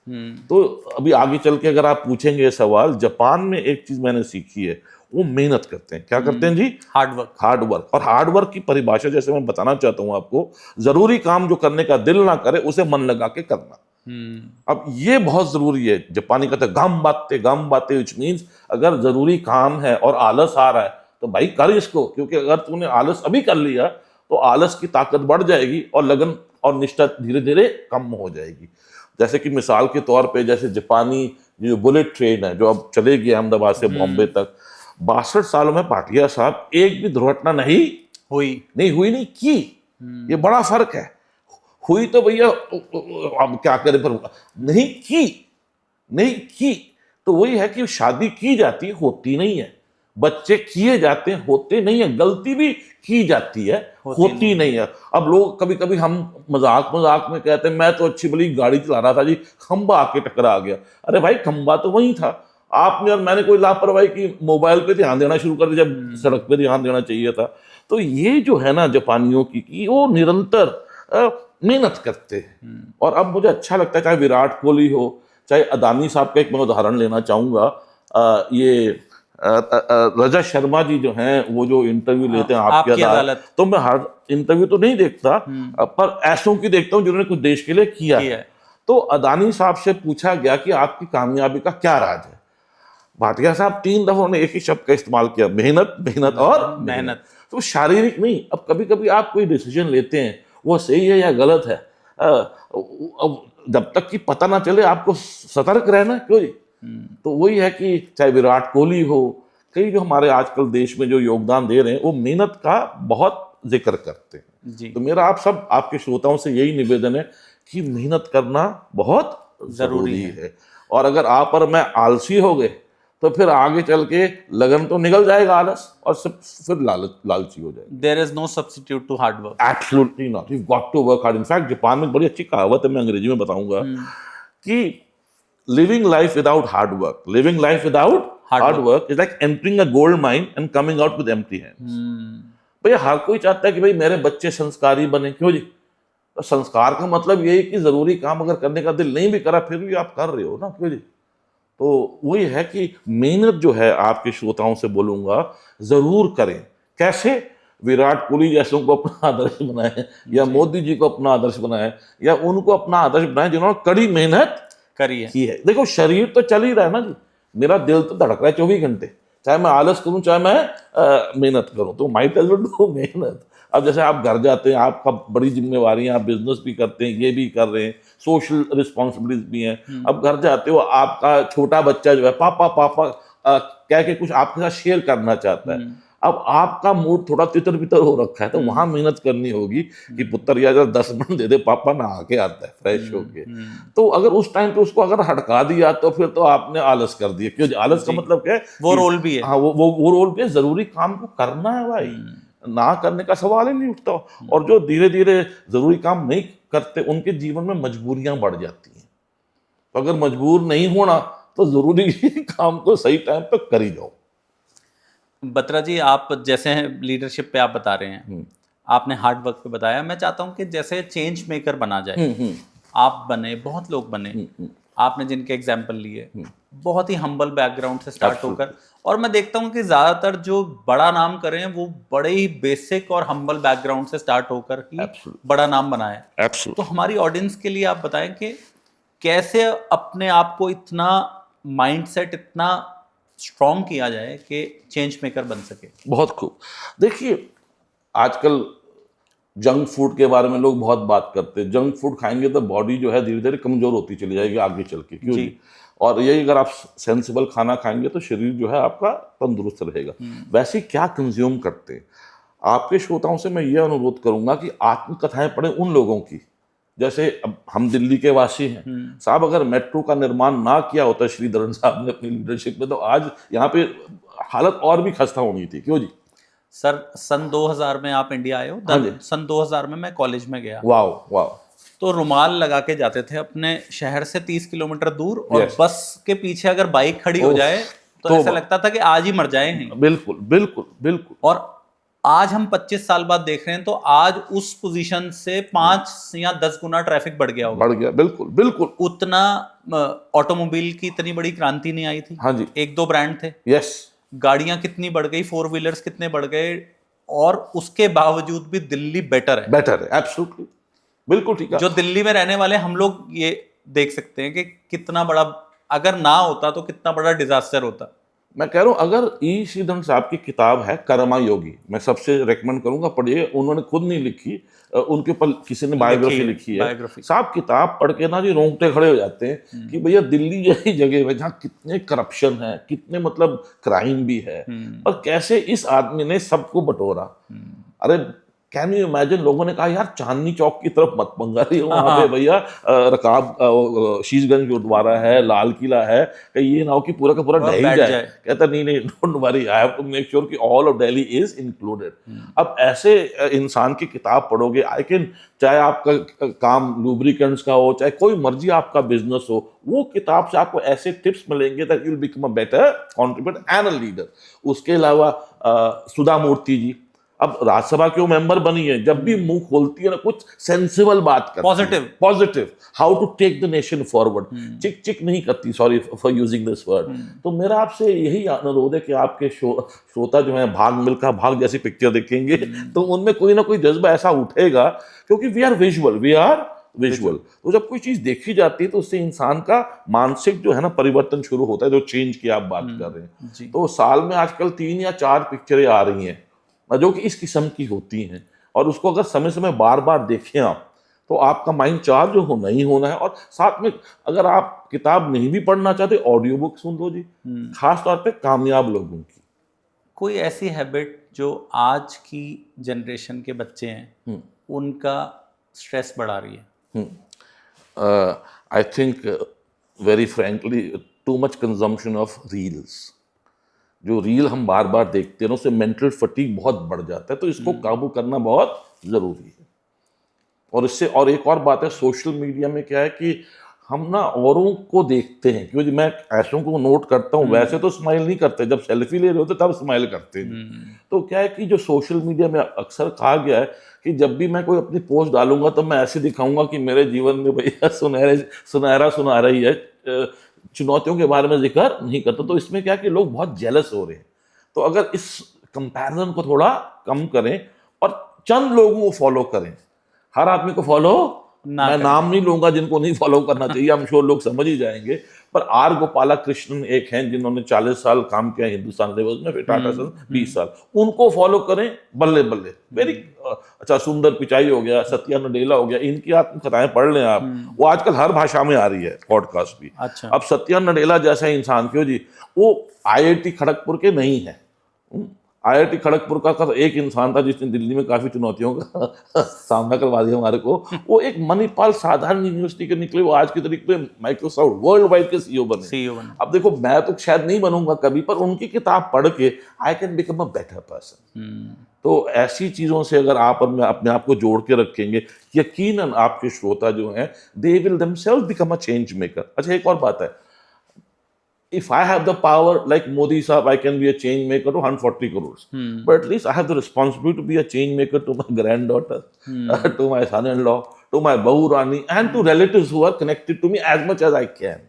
B: तो अभी आगे चल के अगर आप पूछेंगे सवाल, जापान में एक चीज मैंने सीखी है, वो मेहनत करते हैं। क्या करते हैं जी? Hard work. और हार्ड वर्क की परिभाषा जैसे मैं बताना चाहता हूं आपको, जरूरी काम जो करने का दिल ना करे उसे मन लगा के करना। अब ये बहुत जरूरी है। जापानी कहते हैं गम बाते, विच मीन्स अगर जरूरी काम है और आलस आ रहा है तो भाई कर इसको, क्योंकि अगर तूने आलस अभी कर लिया तो आलस की ताकत बढ़ जाएगी और लगन और निष्ठा धीरे धीरे कम हो जाएगी। जैसे कि मिसाल के तौर पे, जैसे जापानी जो बुलेट ट्रेन है जो अब चलेगी अहमदाबाद से बॉम्बे तक, 62 सालों में भाटिया साहब एक भी दुर्घटना नहीं हुई की। ये बड़ा फर्क है। हुई तो भैया अब क्या करें, पर नहीं की। तो वही है कि शादी की जाती होती नहीं है, बच्चे किए जाते हैं होते नहीं है, गलती भी की जाती है होती नहीं है। अब लोग कभी कभी हम मजाक में कहते हैं मैं तो अच्छी भली गाड़ी चला रहा था जी, खंबा आके टकरा गया। अरे भाई खंबा तो वही था, आपने और मैंने कोई लापरवाही की, मोबाइल पे ध्यान देना शुरू कर दिया जब सड़क पे ध्यान देना चाहिए था। तो ये जो है ना जापानियों की वो निरंतर मेहनत करते हैं। और अब मुझे अच्छा लगता है, चाहे विराट कोहली हो, चाहे अदानी साहब का एक मैं उदाहरण लेना चाहूंगा, ये रजत शर्मा जी जो हैं, वो जो इंटरव्यू लेते हैं आपकी अदालत, तो मैं हर इंटरव्यू तो नहीं देखता, पर ऐसों की देखता हूँ जिन्होंने कुछ देश के लिए किया है। तो अदानी साहब से पूछा गया कि आपकी कामयाबी का क्या राज है। भाटिया साहब 3 दफा उन्होंने एक ही शब्द का इस्तेमाल किया, मेहनत और मेहनत। तो शारीरिक नहीं, अब कभी कभी आप कोई डिसीजन लेते हैं वो सही है या गलत है, जब तक कि पता ना चले आपको सतर्क रहना क्यों। तो वही है कि चाहे विराट कोहली हो, कई जो हमारे आजकल देश में जो योगदान दे रहे हैं, वो मेहनत का बहुत जिक्र करते हैं।
A: जी।
B: तो मेरा आप सब आपके श्रोताओं से यही निवेदन है कि मेहनत करना बहुत जरूरी है। और अगर आप और मैं आलसी हो गए तो फिर आगे चल के लगन तो निकल जाएगा आलस, और फिर लालची हो जाएगा।
A: There is no substitute to hard work.
B: Absolutely not, you got to work hard. In fact Japan में बड़ी अच्छी कहावत है, मैं अंग्रेजी में बताऊंगा कि living life without hard work, living life without hard work is like entering a gold mine and coming out with empty hands. भैया हर कोई चाहता है कि भाई मेरे बच्चे संस्कारी बने, क्यों जी? तो संस्कार का मतलब यही कि जरूरी काम अगर करने का दिल नहीं भी करा फिर भी आप कर रहे हो ना, क्यों जी? तो वही है कि मेहनत जो है आपके श्रोताओं से बोलूंगा जरूर करें। कैसे? विराट कोहली जैसों को अपना आदर्श बनाए, या मोदी जी को अपना आदर्श बनाए, या उनको अपना आदर्श बनाए जिन्होंने कड़ी मेहनत की है। देखो शरीर तो चल ही रहा है ना जी, मेरा दिल तो धड़क रहा है 24 घंटे, चाहे मैं आलस करूं चाहे मैं मेहनत करूं, तो माइट एज वेल डू मेहनत। अब जैसे आप घर जाते हैं, आपका बड़ी जिम्मेवारी है, आप बिजनेस भी करते हैं, ये भी कर रहे हैं, सोशल रिस्पॉन्सिबिलिटीज भी हैं। अब घर जाते हो, आपका छोटा बच्चा जो है पापा पापा कह के कुछ आपके साथ शेयर करना चाहता है। अब आपका मूड थोड़ा तितर बितर हो रखा है, तो वहां मेहनत करनी होगी कि पुत्र या 10 मिनट दे दे, पापा नहा के आता है फ्रेश होके। तो अगर उस टाइम पे उसको अगर हटका दिया तो फिर तो आपने आलस कर दिया। क्यों? आलस का मतलब क्या है?
A: वो रोल भी है।
B: हाँ, वो रोल भी है। जरूरी काम को करना है भाई, ना करने का सवाल ही नहीं उठता। और जो धीरे धीरे जरूरी काम नहीं करते उनके जीवन में मजबूरियां बढ़ जाती हैं। तो अगर मजबूर नहीं होना तो जरूरी काम को सही टाइम पे कर ही जाओ।
A: बत्रा जी, आप जैसे लीडरशिप पे आप बता रहे हैं, आपने हार्ड वर्क पे बताया, मैं चाहता हूं कि जैसे चेंज मेकर बना जाए, आप बने, बहुत लोग बने, आपने जिनके एग्जाम्पल लिए, बहुत ही हम्बल बैकग्राउंड से स्टार्ट होकर, और मैं देखता हूं कि ज्यादातर जो बड़ा नाम कर रहे हैं वो बड़े ही बेसिक और हम्बल बैकग्राउंड से स्टार्ट होकर ही बड़ा नाम बनाया। तो हमारी ऑडियंस के लिए आप बताएं कि कैसे अपने आप को इतना माइंडसेट इतना स्ट्रॉन्ग किया जाए कि चेंज मेकर बन सके।
B: बहुत खूब। देखिए आजकल जंक फूड के बारे में लोग बहुत बात करते हैं। जंक फूड खाएंगे तो बॉडी जो है धीरे धीरे कमजोर होती चली जाएगी आगे चल के, क्यों जी? और यही अगर आप सेंसिबल खाना खाएंगे तो शरीर जो है आपका तंदुरुस्त रहेगा। वैसे क्या कंज्यूम करते हैं? आपके श्रोताओं से मैं ये अनुरोध करूंगा कि आत्मकथाएं पढ़ें उन लोगों की, जैसे अब हम दिल्ली के वासी हैं साहब, अगर मेट्रो का निर्माण ना किया होता श्रीधरन साहब ने अपनी लीडरशिप में, तो आज यहाँ पे हालत और भी खस्ता होनी थी। क्यों जी?
A: सर, सन 2000 में आप इंडिया आए हो। सन 2000 में मैं कॉलेज में गया।
B: Wow wow.
A: तो रुमाल लगा के जाते थे अपने शहर से 30 किलोमीटर दूर, और बस के पीछे अगर बाइक खड़ी हो जाए तो ऐसा लगता था कि आज ही मर जाए।
B: बिल्कुल बिल्कुल बिल्कुल।
A: और आज हम 25 साल बाद देख रहे हैं तो आज उस पोजीशन से 5 या 10 गुना ट्रैफिक बढ़ गया होगा।
B: बढ़ गया, बिल्कुल बिल्कुल।
A: उतना ऑटोमोबाइल की इतनी बड़ी क्रांति नहीं आई थी।
B: हाँ जी।
A: 1-2 ब्रांड थे।
B: यस।
A: गाड़ियां कितनी बढ़ गई, 4 व्हीलर्स कितने बढ़ गए, और उसके बावजूद भी दिल्ली बेटर है।
B: बेटर है, एब्सोल्युटली, बिल्कुल ठीक है।
A: जो दिल्ली में रहने वाले हम लोग ये देख सकते हैं कि कितना बड़ा, अगर ना होता तो कितना बड़ा डिजास्टर होता।
B: मैं कह रहा हूं, अगर ई श्रीधरन साहब की किताब है कर्मा योगी, मैं सबसे रेकमेंड करूंगा, पढ़िए। उन्होंने खुद नहीं लिखी, उनके ऊपर किसी ने बायोग्राफी लिखी है। साहब किताब पढ़ के ना जी रोंगटे खड़े हो जाते हैं कि भैया दिल्ली यही जगह है जहाँ कितने करप्शन है, कितने मतलब क्राइम भी है, और कैसे इस आदमी ने सबको बटोरा। अरे कैन यू इमेजिन, लोगों ने कहा यार चांदनी चौक की तरफ मत पंगा रही, वहां पे भैया रकाब शीशगंज गुरुद्वारा है, लाल किला है, कहीं ये ना हो कि पूरा का पूरा ढह जाए। कहता नहीं, don't worry, I have to make sure कि all of Delhi is included. अब ऐसे इंसान की किताब पढ़ोगे, आई कैन, चाहे आपका काम लुब्रिकेंट्स का हो, चाहे कोई मर्जी आपका बिजनेस हो, वो किताब से आपको ऐसे टिप्स मिलेंगे that you will become a better contributor and a leader. उसके अलावा सुधा मूर्ति जी अब राज्यसभा के मेंबर बनी है, जब भी मुंह खोलती है ना कुछ सेंसिबल बात करती है, positive, how to take the nation forward, चिक चिक नहीं करती, sorry for using this word. तो मेरा आपसे यही अनुरोध है कि आपके श्रोता जो है भाग मिल्खा भाग जैसी पिक्चर देखेंगे तो उनमें कोई ना कोई जज्बा ऐसा उठेगा, क्योंकि वी आर विजुअल। तो जब कोई चीज देखी जाती है तो उससे इंसान का मानसिक जो है ना परिवर्तन शुरू होता है, जो चेंज की आप बात कर रहे हैं। तो साल में आजकल 3 या 4 पिक्चरें आ रही हैं जो कि इस किस्म की होती हैं, और उसको अगर समय समय बार बार देखें आप, तो आपका माइंड चार्ज होना ही होना है। और साथ में अगर आप किताब नहीं भी पढ़ना चाहते, ऑडियो बुक सुन लो जी, खास तौर पे कामयाब लोगों की।
A: कोई ऐसी हैबिट जो आज की जनरेशन के बच्चे हैं उनका स्ट्रेस बढ़ा रही है?
B: I think very frankly too much consumption of reels. जो रील हम बार बार देखते हैं ना, उससे मेंटल फटीग बहुत बढ़ जाता है, तो इसको काबू करना बहुत ज़रूरी है। और इससे और एक और बात है, सोशल मीडिया में क्या है कि हम ना औरों को देखते हैं, क्योंकि मैं ऐसों को नोट करता हूँ, वैसे तो स्माइल नहीं करते, जब सेल्फी ले रहे होते तब स्माइल करते हैं। तो क्या है कि जो सोशल मीडिया में अक्सर कहा गया है कि जब भी मैं कोई अपनी पोस्ट डालूंगा तो मैं ऐसे दिखाऊंगा कि मेरे जीवन में भैया सुनहरा ही है, चुनौतियों के बारे में जिक्र नहीं करता। तो इसमें क्या है कि लोग बहुत जेलस हो रहे हैं। तो अगर इस कंपैरिजन को थोड़ा कम करें और चंद लोगों को फॉलो करें, हर आदमी को फॉलो मैं नाम नहीं लूंगा जिनको नहीं फॉलो करना चाहिए, हम श्योर लोग समझ ही जाएंगे, पर आर गोपाला कृष्णन एक हैं जिन्होंने 40 साल काम किया हिंदुस्तान लेवल में, फिर टाटा सन्स 20 साल, उनको फॉलो करें, बल्ले बल्ले वेरी अच्छा। सुंदर पिचाई हो गया, सत्या नडेला हो गया, इनकी आत्मकथाएं पढ़ लें आप, वो आजकल हर भाषा में आ रही है, पॉडकास्ट भी।
A: अच्छा।
B: अब सत्या नडेला जैसा इंसान, क्यों जी, वो IIT खड़गपुर के नहीं है। IIT खड़गपुर का एक इंसान था जिसने दिल्ली में काफी चुनौतियों का सामना करवा दिया हमारे को। वो एक मणिपाल साधारण यूनिवर्सिटी के निकले, वो आज की तारीख में माइक्रोसॉफ्ट वर्ल्ड वाइड के CEO बने। अब देखो, मैं तो शायद नहीं बनूंगा कभी, पर उनकी किताब पढ़ के I can become a better person. तो ऐसी चीजों से अगर आप अपने आप को जोड़ के रखेंगे, यकीनन आपके श्रोता जो हैं, they will themselves become a change maker. अच्छा, एक और बात है, if I have the power like Modi sahab, I can be a change maker to 140 crores. But at least I have the responsibility to be a change maker to my granddaughter, to my son-in-law, to my Bahu Rani, and to relatives who are connected to me as much as I can.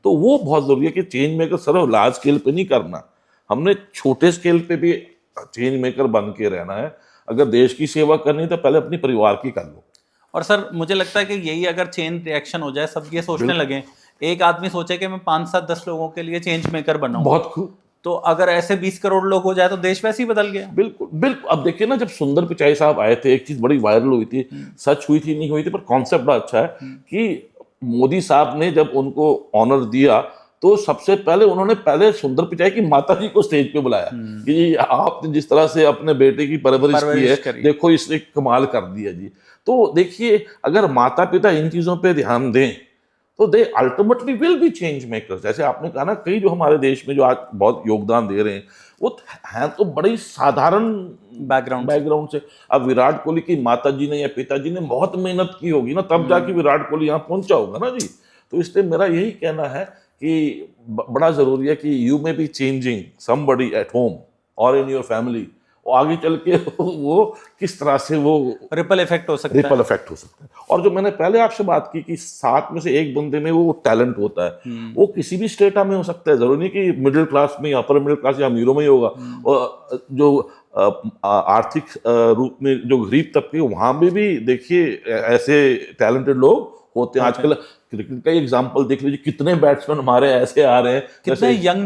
B: तो वो बहुत जरूरी है कि change maker सिर्फ large scale पे नहीं करना, हमने छोटे स्केल पे भी चेंज मेकर बन के रहना है। अगर देश की सेवा करनी है तो पहले अपनी परिवार की कर लो।
A: और सर, मुझे लगता है कि यही अगर चेन रिएक्शन हो जाए, सब ये सोचने लगे, एक आदमी सोचे कि मैं 5, 7, 10 लोगों के लिए चेंज मेकर बनाऊं,
B: बहुत खूब।
A: तो अगर ऐसे 20 करोड़ लोग हो जाए तो देश वैसे ही बदल गया।
B: बिल्कुल बिल्कुल। अब देखिए ना, जब सुंदर पिचाई साहब आए थे, एक चीज बड़ी वायरल हुई थी, सच हुई थी नहीं हुई थी, पर कॉन्सेप्ट बड़ा अच्छा है कि मोदी साहब ने जब उनको ऑनर दिया तो सबसे पहले उन्होंने सुंदर पिचाई की माता जी को स्टेज पे बुलाया कि आपने जिस तरह से अपने बेटे की परवरिश की है, देखो इसने कमाल कर दिया जी। तो देखिए, अगर माता पिता इन चीजों पे ध्यान दें तो they ultimately will be change makers. जैसे आपने कहा ना, कई जो हमारे देश में जो आज बहुत योगदान दे रहे हैं, वो हैं तो बड़ी साधारण बैकग्राउंड से। अब विराट कोहली की माता जी ने या पिताजी ने बहुत मेहनत की होगी ना, तब जाके विराट कोहली यहाँ पहुंचा होगा ना जी। तो इसलिए मेरा यही कहना है कि बड़ा जरूरी है कि you may be changing somebody at home और इन योर फैमिली, आगे चल के वो किस तरह से वो
A: रिपल इफेक्ट हो सकता
B: है। और जो मैंने पहले आपसे बात की कि 7 में से 1 बंदे में वो टैलेंट होता है, वो किसी भी स्टेटा में हो सकता है, जरूरी नहीं कि मिडिल क्लास में या अपर मिडिल क्लास या अमीरों में ही होगा। और जो आर्थिक रूप में जो गरीब तबके, वहां में भी देखिए ऐसे टैलेंटेड लोग होते हैं। आजकल क्रिकेट का एग्जांपल देख लीजिए, कितने बैट्समैन हमारे ऐसे आ रहे हैं,
A: कितने यंग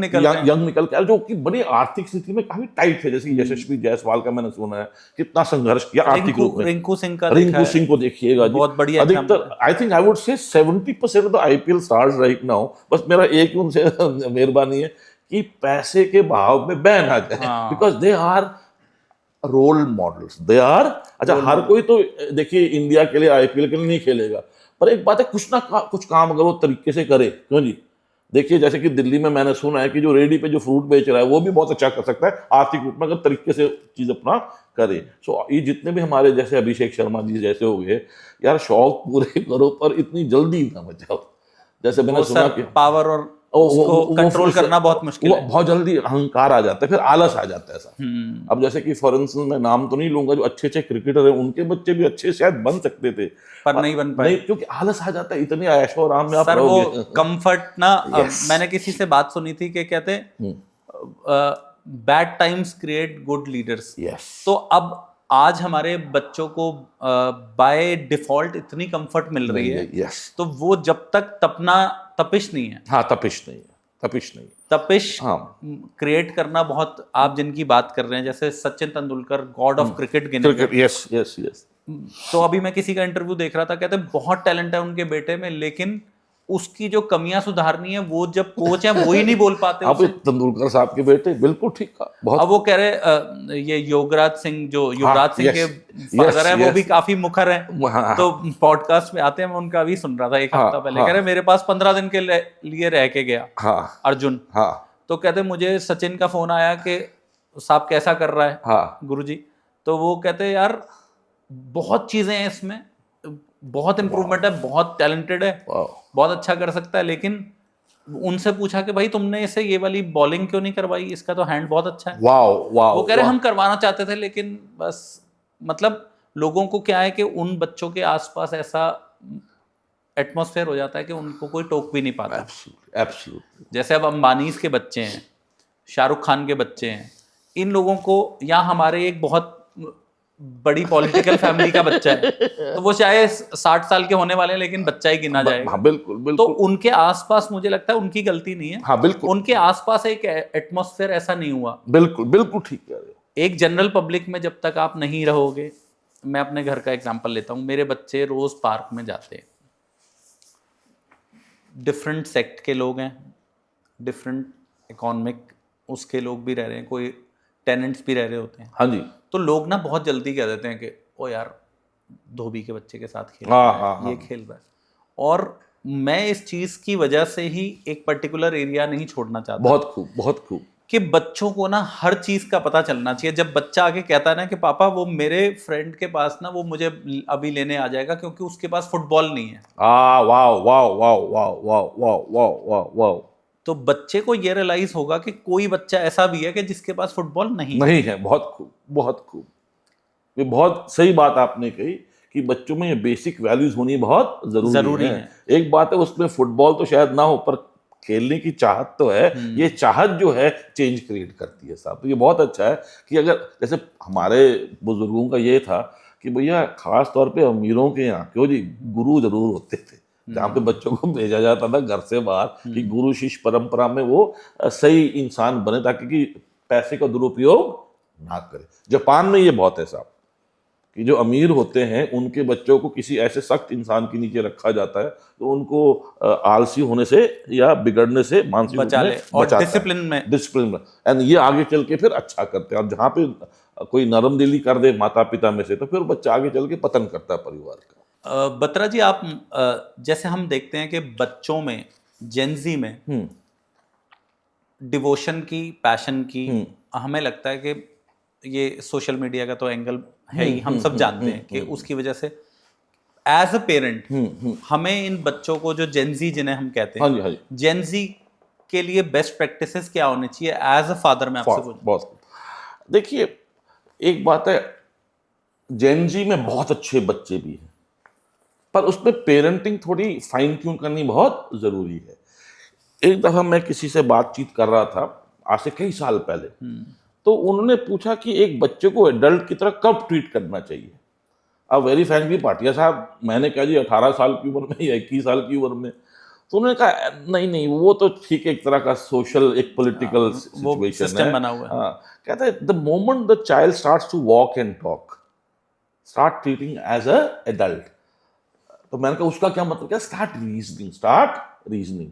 A: निकल
B: के जो कि बड़ी आर्थिक स्थिति में काफी टाइट है। जैसे यशस्वी जायसवाल का मैंने सुना है, कितना संघर्ष किया आर्थिक रूप में।
A: रिंकू सिंह को
B: देखिएगा,
A: बहुत बढ़िया।
B: अधिकतर I think I would say 70% of the IPL stars right now, बस मेरा एक उनसे मेहरबानी है कि पैसे के भाव में बैन आ जाए, because they are role models, they are. अच्छा, हर कोई तो देखिए इंडिया के लिए IPL के लिए नहीं खेलेगा, पर एक बात है, कुछ काम अगर वो तरीके से करे, क्यों जी। देखिए, जैसे कि दिल्ली में मैंने सुना है कि जो रेडी पे जो फ्रूट बेच रहा है वो भी बहुत अच्छा कर सकता है आर्थिक रूप में, अगर तरीके से चीज अपना करे। सो ये जितने भी हमारे जैसे अभिषेक शर्मा जी जैसे हो गए, यार शौक पूरे करो पर इतनी जल्दी ना बचाओ। जैसे मैंने सुना कि
A: पावर और उसको कंट्रोल करना बहुत मुश्किल है,
B: बहुत जल्दी अहंकार आ जाता है, फिर आलस आ जाता है ऐसा। अब जैसे कि फॉर इंस्टेंस, मैं नाम तो नहीं लूंगा, जो अच्छे अच्छे क्रिकेटर हैं उनके बच्चे भी अच्छे शायद बन सकते थे,
A: पर नहीं बन पाए,
B: क्योंकि आलस आ जाता है, इतने ऐशो आराम में आप
A: रहोगे। वो कंफर्ट ना, मैंने किसी से बात सुनी थी कि कहते bad times create good leaders. तो अब आज हमारे बच्चों को बाय डिफॉल्ट इतनी कंफर्ट मिल रही है, तो वो जब तक तपिश नहीं है, तपिश क्रिएट करना बहुत, आप जिनकी बात कर रहे हैं, जैसे Sachin Tendulkar God of cricket गिने।
B: यस।
A: तो अभी मैं किसी का इंटरव्यू देख रहा था, कहते बहुत टैलेंट है उनके बेटे में, लेकिन उसकी जो कमियां सुधारनी है वो जब कोच है वो ही नहीं बोल पाते
B: आप
A: उसे।
B: तेंदुलकर साहब के बेटे, बिल्कुल ठीक कहा, बहुत।
A: अब वो कह रहे ये युवराज सिंह, जो युवराज सिंह के फादर है, वो भी काफी मुखर हैं।
B: हाँ,
A: तो पॉडकास्ट में आते हैं, मैं उनका भी सुन रहा था एक हफ्ता पहले, कह रहे मेरे पास 15 दिन के लिए रह के गया अर्जुन। तो कहते मुझे सचिन का फोन आया कि साहब कैसा कर रहा है गुरुजी। तो वो कहते यार बहुत चीजें हैं इसमें, बहुत इंप्रूवमेंट है, बहुत टैलेंटेड है, बहुत अच्छा कर सकता है, लेकिन उनसे पूछा कि भाई तुमने इसे ये वाली बॉलिंग क्यों नहीं करवाई, इसका तो हैंड बहुत अच्छा है। वो कह रहे हम करवाना चाहते थे, लेकिन बस मतलब लोगों को क्या है कि उन बच्चों के आसपास ऐसा एटमॉस्फेयर हो जाता है कि उनको कोई टोक भी नहीं पाता।
B: Absolutely.
A: जैसे अब अंबानीज के बच्चे हैं, शाहरुख खान के बच्चे हैं, इन लोगों को, या हमारे एक बहुत बड़ी पॉलिटिकल फैमिली का बच्चा है, तो वो चाहे 60 साल के होने वाले हैं लेकिन बच्चा ही गिना जाएगा।
B: बिल्कुल बिल्कुल।
A: तो उनके आसपास मुझे लगता है उनकी गलती नहीं है।
B: बिल्कुल।
A: उनके आसपास एक एटमॉस्फेयर ऐसा नहीं हुआ।
B: बिल्कुल बिल्कुल ठीक कह रहे हो।
A: एक जनरल पब्लिक में जब तक आप नहीं रहोगे, मैं अपने घर का एग्जांपल लेता हूँ, मेरे बच्चे रोज पार्क में जाते हैं, डिफरेंट सेक्ट के लोग हैं, डिफरेंट इकोनॉमिक उसके लोग भी रह रहे हैं, कोई टेनेंट्स भी रह रहे होते हैं।
B: हाँ जी।
A: तो लोग ना बहुत जल्दी कह देते हैं कि ओ यार धोबी के बच्चे के साथ खेल रहा है, ये खेल रहा है। और मैं इस चीज की वजह से ही एक पर्टिकुलर एरिया नहीं छोड़ना चाहता।
B: बहुत खूब, बहुत खूब।
A: कि बच्चों को ना हर चीज का पता चलना चाहिए। जब बच्चा आके कहता है ना कि पापा वो मेरे फ्रेंड के पास ना वो मुझे अभी लेने आ जाएगा क्योंकि उसके पास फुटबॉल नहीं है,
B: वाह वाह वाह वाह वाह वाह वाह वाह वाह वाह,
A: तो बच्चे को ये रियलाइज होगा कि कोई बच्चा ऐसा भी है कि जिसके पास फुटबॉल नहीं
B: है। बहुत खूब, बहुत खूब। ये बहुत सही बात आपने कही कि बच्चों में ये बेसिक वैल्यूज होनी बहुत जरूरी है। एक बात है उसमें फुटबॉल तो शायद ना हो, पर खेलने की चाहत तो है। ये चाहत जो है चेंज क्रिएट करती है साहब। तो ये बहुत अच्छा है कि अगर जैसे हमारे बुजुर्गों का ये था कि भैया खास तौर पे अमीरों के यहाँ क्यों जी गुरु जरूर होते थे, जहाँ पे बच्चों को भेजा जाता था घर से बाहर कि गुरु शिष्य परंपरा में वो सही इंसान बने ताकि कि पैसे का दुरुपयोग ना करे। जापान में ये बहुत है साहब कि जो अमीर होते हैं उनके बच्चों को किसी ऐसे सख्त इंसान के नीचे रखा जाता है तो उनको आलसी होने से या बिगड़ने से मानसिक
A: बचा ले और डिसिप्लिन में
B: एंड ये आगे चल के फिर अच्छा करते हैं। और जहाँ पे कोई नरम दिली कर दे माता पिता में से तो फिर बच्चा आगे चल के पतन करता है परिवार का।
A: बत्रा जी, आप जैसे हम देखते हैं कि बच्चों में, जेनजी में डिवोशन की, पैशन की, हमें लगता है कि ये सोशल मीडिया का तो एंगल है ही, हम सब जानते हैं कि उसकी वजह से एज अ पेरेंट हमें इन बच्चों को, जो जेनजी जिन्हें हम कहते हैं, जेनजी के लिए बेस्ट प्रैक्टिसेस क्या होने चाहिए एज अ फादर? मैं आपसे पूछूं।
B: देखिए एक बात है, जेनजी में बहुत अच्छे बच्चे भी हैं पर उसमें पेरेंटिंग थोड़ी फाइन ट्यून करनी बहुत जरूरी है। एक दफा मैं किसी से बातचीत कर रहा था आज से कई साल पहले, तो उन्होंने पूछा कि एक बच्चे को एडल्ट की तरह कब ट्रीट करना चाहिए। अब वेरी फ्रैंकली पाटिया साहब, मैंने कहा जी 18 साल की उम्र में या 21 साल की उम्र में। तो उन्होंने कहा नहीं वो तो ठीक है, एक तरह का सोशल, एक पॉलिटिकल सिचुएशन है,
A: बना हुआ है।
B: कहता है the moment the child starts to walk and talk, start treating as a adult. तो मैंने कहा उसका क्या मतलब, क्या? Start reasoning.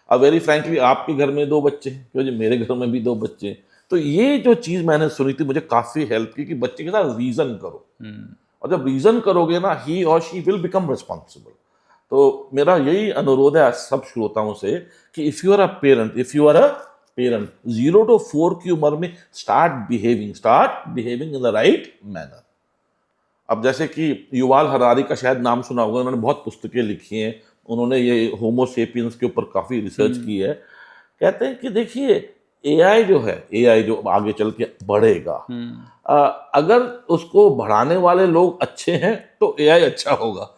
B: अब वेरी फ्रैंकली आपके घर में 2 बच्चे हैं, क्यों जी मेरे घर में भी 2 बच्चे हैं, तो ये जो चीज मैंने सुनी थी मुझे काफी हेल्प की कि बच्चे के साथ रीजन करो, और जब रीजन करोगे ना ही और शी विल बिकम रिस्पॉन्सिबल। तो मेरा यही अनुरोध है सब श्रोताओं से कि if you are a parent 0 to 4 की उम्र में start behaving in the right manner. अब जैसे कि युवाल हरारी का शायद नाम सुना होगा, उन्होंने बहुत पुस्तकें लिखी हैं, उन्होंने ये होमो सेपियंस के ऊपर काफी रिसर्च की है। कहते हैं कि देखिए एआई जो आगे चल के बढ़ेगा, अगर उसको बढ़ाने वाले लोग अच्छे हैं तो एआई अच्छा होगा,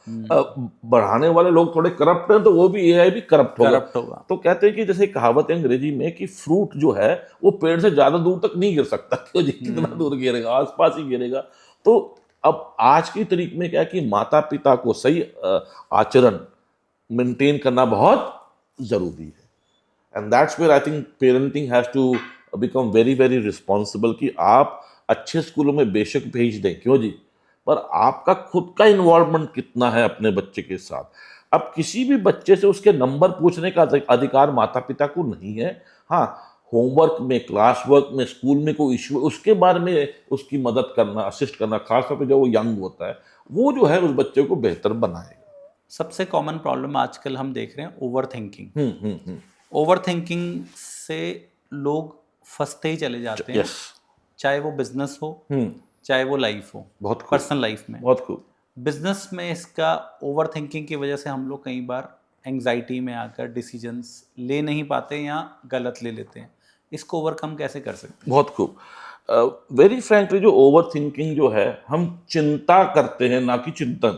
B: बढ़ाने वाले लोग थोड़े करप्ट हैं तो वो भी एआई भी करप्ट होगा। तो कहते हैं कि जैसे कहावत है अंग्रेजी में कि फ्रूट जो है वो पेड़ से ज्यादा दूर तक नहीं गिर सकता, तो कितना दूर गिरेगा, आसपास ही गिरेगा। तो अब आज की तारीख में क्या कि माता पिता को सही आचरण मेंटेन करना बहुत जरूरी है, and that's where I think parenting has to become very very responsible. कि आप अच्छे स्कूलों में बेशक भेज दें, क्यों जी, पर आपका खुद का इन्वॉल्वमेंट कितना है अपने बच्चे के साथ। अब किसी भी बच्चे से उसके नंबर पूछने का अधिकार माता पिता को नहीं है। हाँ, होमवर्क में, क्लास वर्क में, स्कूल में कोई इश्यू, उसके बारे में उसकी मदद करना, असिस्ट करना, खासतौर पे जब वो यंग होता है, वो जो है उस बच्चे को बेहतर बनाएगा।
A: सबसे कॉमन प्रॉब्लम आजकल हम देख रहे हैं ओवर थिंकिंग।
B: हम्म।
A: ओवर थिंकिंग से लोग फंसते ही चले जाते हैं,
B: यस।
A: चाहे वो बिजनेस हो, चाहे वो लाइफ हो,
B: बहुत खूब,
A: पर्सनल लाइफ में।
B: बहुत खूब।
A: बिजनेस में इसका ओवर थिंकिंग की वजह से हम लोग कई बार एंग्जाइटी में आकर डिसीजंस ले नहीं पाते या गलत ले लेते हैं। इसको ओवरकम कैसे कर सकते हैं?
B: बहुत खूब। वेरी फ्रैंकली, जो ओवर थिंकिंग जो है, हम चिंता करते हैं ना कि चिंतन।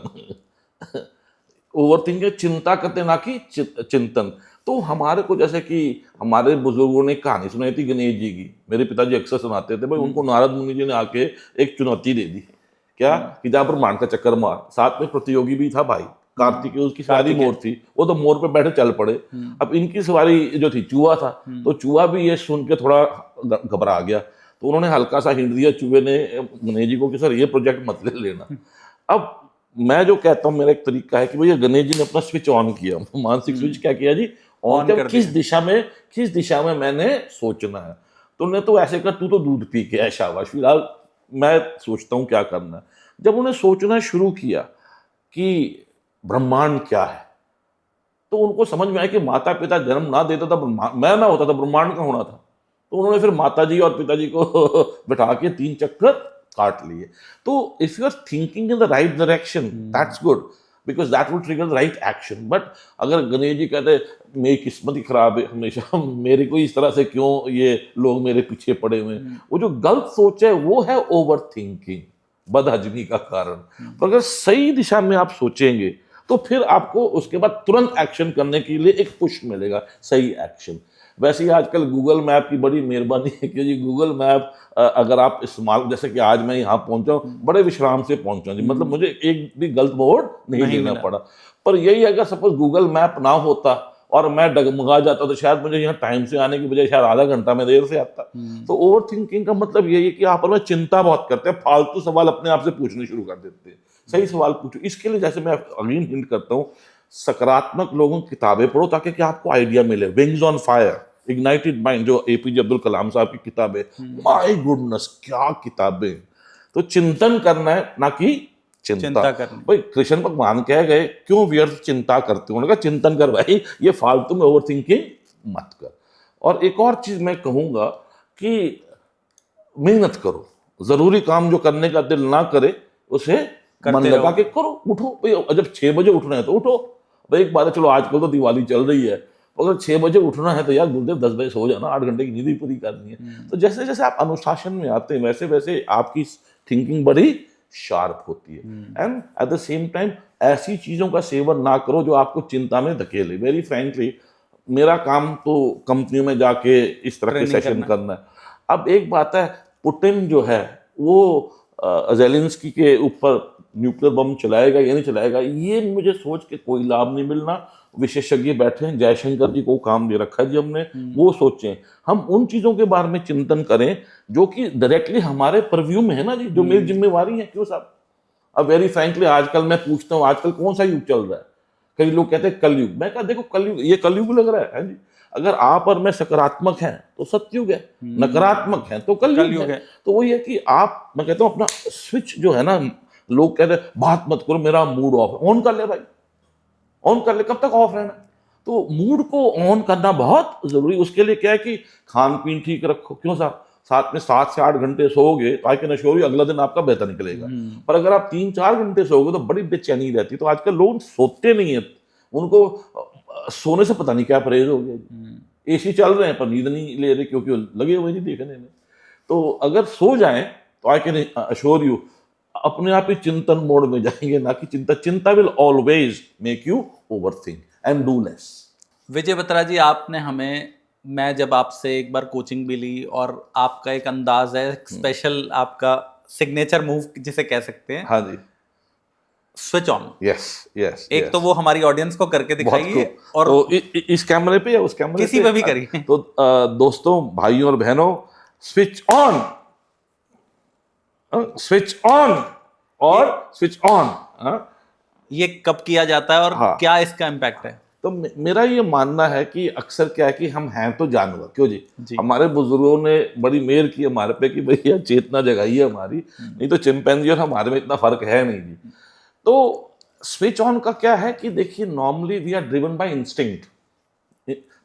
B: ओवर थिंकिंग चिंता करते हैं ना कि चिंतन। तो हमारे को, जैसे कि हमारे बुजुर्गों ने कहानी सुनाई थी गणेश जी की, मेरे पिताजी अक्सर सुनाते थे भाई, उनको नारद मुनि जी ने आके एक चुनौती दे दी, क्या कि जा ब्रह्मांड का चक्कर मार। साथ में प्रतियोगी भी था भाई, कार्तिक, उसकी सवारी मोर थी, वो तो मोर पे बैठे चल पड़े। अब इनकी सवारी जो थी चूहा था, तो चूहा भी ये सुन के थोड़ा घबरा गया, तो उन्होंने हल्का सा हिंट दिया चूहे ने गणेश जी को कि सर ये प्रोजेक्ट मत ले लेना। अब मैं जो कहता हूँ, मेरा एक तरीका है कि भैया गणेश जी ने अपना स्विच ऑन किया, मानसिक स्विच क्या किया जी, ऑन कर, किस दिशा में मैंने सोचना है। तुमने तो ऐसे कर, तू तो दूध पी के है, शाबाश, फिलहाल मैं सोचता हूँ क्या करना है। जब उन्हें सोचना शुरू किया कि ब्रह्मांड क्या है, तो उनको समझ में आया कि माता पिता जन्म ना देता था, मैं ना होता था, ब्रह्मांड का होना था। तो उन्होंने फिर माता जी और पिताजी को बिठा के 3 चक्कर काट लिए। तो if you are thinking in the right direction, that's good, because that will trigger the right action. But अगर गणेश जी कहते मेरी किस्मत ही खराब है, हमेशा मेरे को इस तरह से क्यों ये लोग मेरे पीछे पड़े हुए हैं, वो जो गलत सोच है वो है ओवर थिंकिंग, बदहजमी का कारण। तो अगर सही दिशा में आप सोचेंगे तो फिर आपको उसके बाद तुरंत एक्शन करने के लिए एक पुश मिलेगा, सही एक्शन। वैसे ही आजकल गूगल मैप की बड़ी मेहरबानी है कि जी गूगल मैप अगर आप इस्तेमाल, जैसे कि आज मैं यहाँ पहुंचा हूँ बड़े विश्राम से पहुंचा जी, मतलब मुझे एक भी गलत मोड़ नहीं लेना पड़ा। पर यही अगर सपोज गूगल मैप ना होता और मैं डगमगा जाता तो शायद मुझे यहाँ टाइम से आने की बजाय शायद आधा घंटा में देर से आता। तो ओवर थिंकिंग का मतलब यही है कि आप में चिंता बहुत करते हैं, फालतू सवाल अपने आप से पूछने शुरू कर देते हैं। सही सवाल पूछो। इसके लिए जैसे मैं अगेन हिंट करता हूँ, सकारात्मक लोगों की किताबें पढ़ो ताकि कि आपको आइडिया मिले। Wings on fire, ignited mind, जो एपीजे अब्दुल कलाम साहब की किताबें, माय गुडनेस क्या किताबें। तो चिंतन करना है ना कि चिंता करना। भाई कृष्ण भगवान कह गए क्यों व्यर्थ चिंता करते हो, उन्होंने कहा चिंतन कर भाई, ये फालतू में ओवर थिंकिंग मत कर। और एक और चीज मैं कहूंगा कि मेहनत करो, जरूरी काम जो करने का दिल ना करे उसे मन लगा के करो। उठो भाई, जब 6 बजे उठना है तो उठो भाई। एक बात है, चलो आजकल तो दिवाली चल रही है, अगर 6 बजे उठना है तो यार गुरुदेव 10 बजे सो जाना, 8 घंटे की नींद ही पूरी करनी है। तो जैसे जैसे आप अनुशासन में आते हैं वैसे वैसे आपकी थिंकिंग बड़ी शार्प होती है। And at the same time ऐसी चीजों का सेवन ना करो जो आपको चिंता में धकेले। वेरी फ्रैंकली, मेरा काम तो कंपनियों में जाके इस तरह के सेशन करना है। अब एक बात है, पुतिन जो है वो ज़ेलेंस्की के ऊपर न्यूक्लियर बम चलाएगा या नहीं चलाएगा, ये मुझे सोच के कोई लाभ नहीं मिलना। विशेषज्ञ बैठे हैं, जयशंकर जी को काम दे रखा है जी हमने, वो सोचें। हम उन चीजों के बारे में चिंतन करें जो कि डायरेक्टली हमारे परव्यू में है ना जी, जो मेरी जिम्मेवारी है। क्यों साहब, अब वेरी फ्रैंकली आजकल मैं पूछता हूँ, आजकल कौन सा युग चल रहा है? कई लोग कहते हैं कलयुग। मैं कहा देखो कलयुग, ये कलयुग लग रहा है जी। अगर आप और मैं सकारात्मक हैं तो सतयुग है, नकारात्मक हैं तो कलयुग है। तो वही है कि आप, मैं कहता हूँ अपना स्विच जो है ना, लोग कहते हैं बात मत करो मेरा मूड ऑफ है, ऑन कर ले भाई, ऑन कर ले, कब तक ऑफ रहना? तो मूड को ऑन करना बहुत जरूरी। उसके लिए क्या है कि खान पीन ठीक रखो। क्यों साहब, साथ में 7 से 8 घंटे सोओगे तो आई कैन अश्योर यू अगला दिन आपका बेहतर निकलेगा। पर अगर आप 3-4 घंटे सोओगे तो बड़ी बेचैनी रहती है। तो आजकल लोग सोते नहीं है, उनको सोने से पता नहीं क्या परहेज हो गया। एसी चल रहे हैं पर नींद नहीं ले रहे क्योंकि लगे हुए नहीं देखने में। तो अगर सो जाएं तो आई कैन अश्योर यू अपने आप ही चिंतन मोड में जाएंगे, ना कि चिंता will always make you overthink and do less.
A: Vijay Batra ji, आपने हमें, मैं जब आपसे एक बार कोचिंग भी ली और आपका एक अंदाज है स्पेशल, आपका सिग्नेचर मूव जिसे कह सकते हैं,
B: हाँ जी,
A: स्विच ऑन।
B: Yes yes.
A: एक तो वो हमारी ऑडियंस को करके दिखाइए और
B: तो इस कैमरे पे या उस कैमरे
A: किसी पे भी करिए।
B: तो दोस्तों, भाइयों और बहनों, स्विच ऑन, स्विच ऑन और स्विच ऑन।
A: ये कब किया जाता है और
B: हाँ।
A: क्या इसका इम्पैक्ट है?
B: तो मेरा ये मानना है कि अक्सर क्या है कि हम हैं तो जानवर, क्यों जी,
A: जी।
B: हमारे बुजुर्गों ने बड़ी मेहर की हमारे पे कि भैया चेतना जगाई है हमारी, नहीं तो चिंपैंजी और हमारे में इतना फर्क है नहीं जी। तो स्विच ऑन का क्या है कि देखिए normally we are driven by instinct,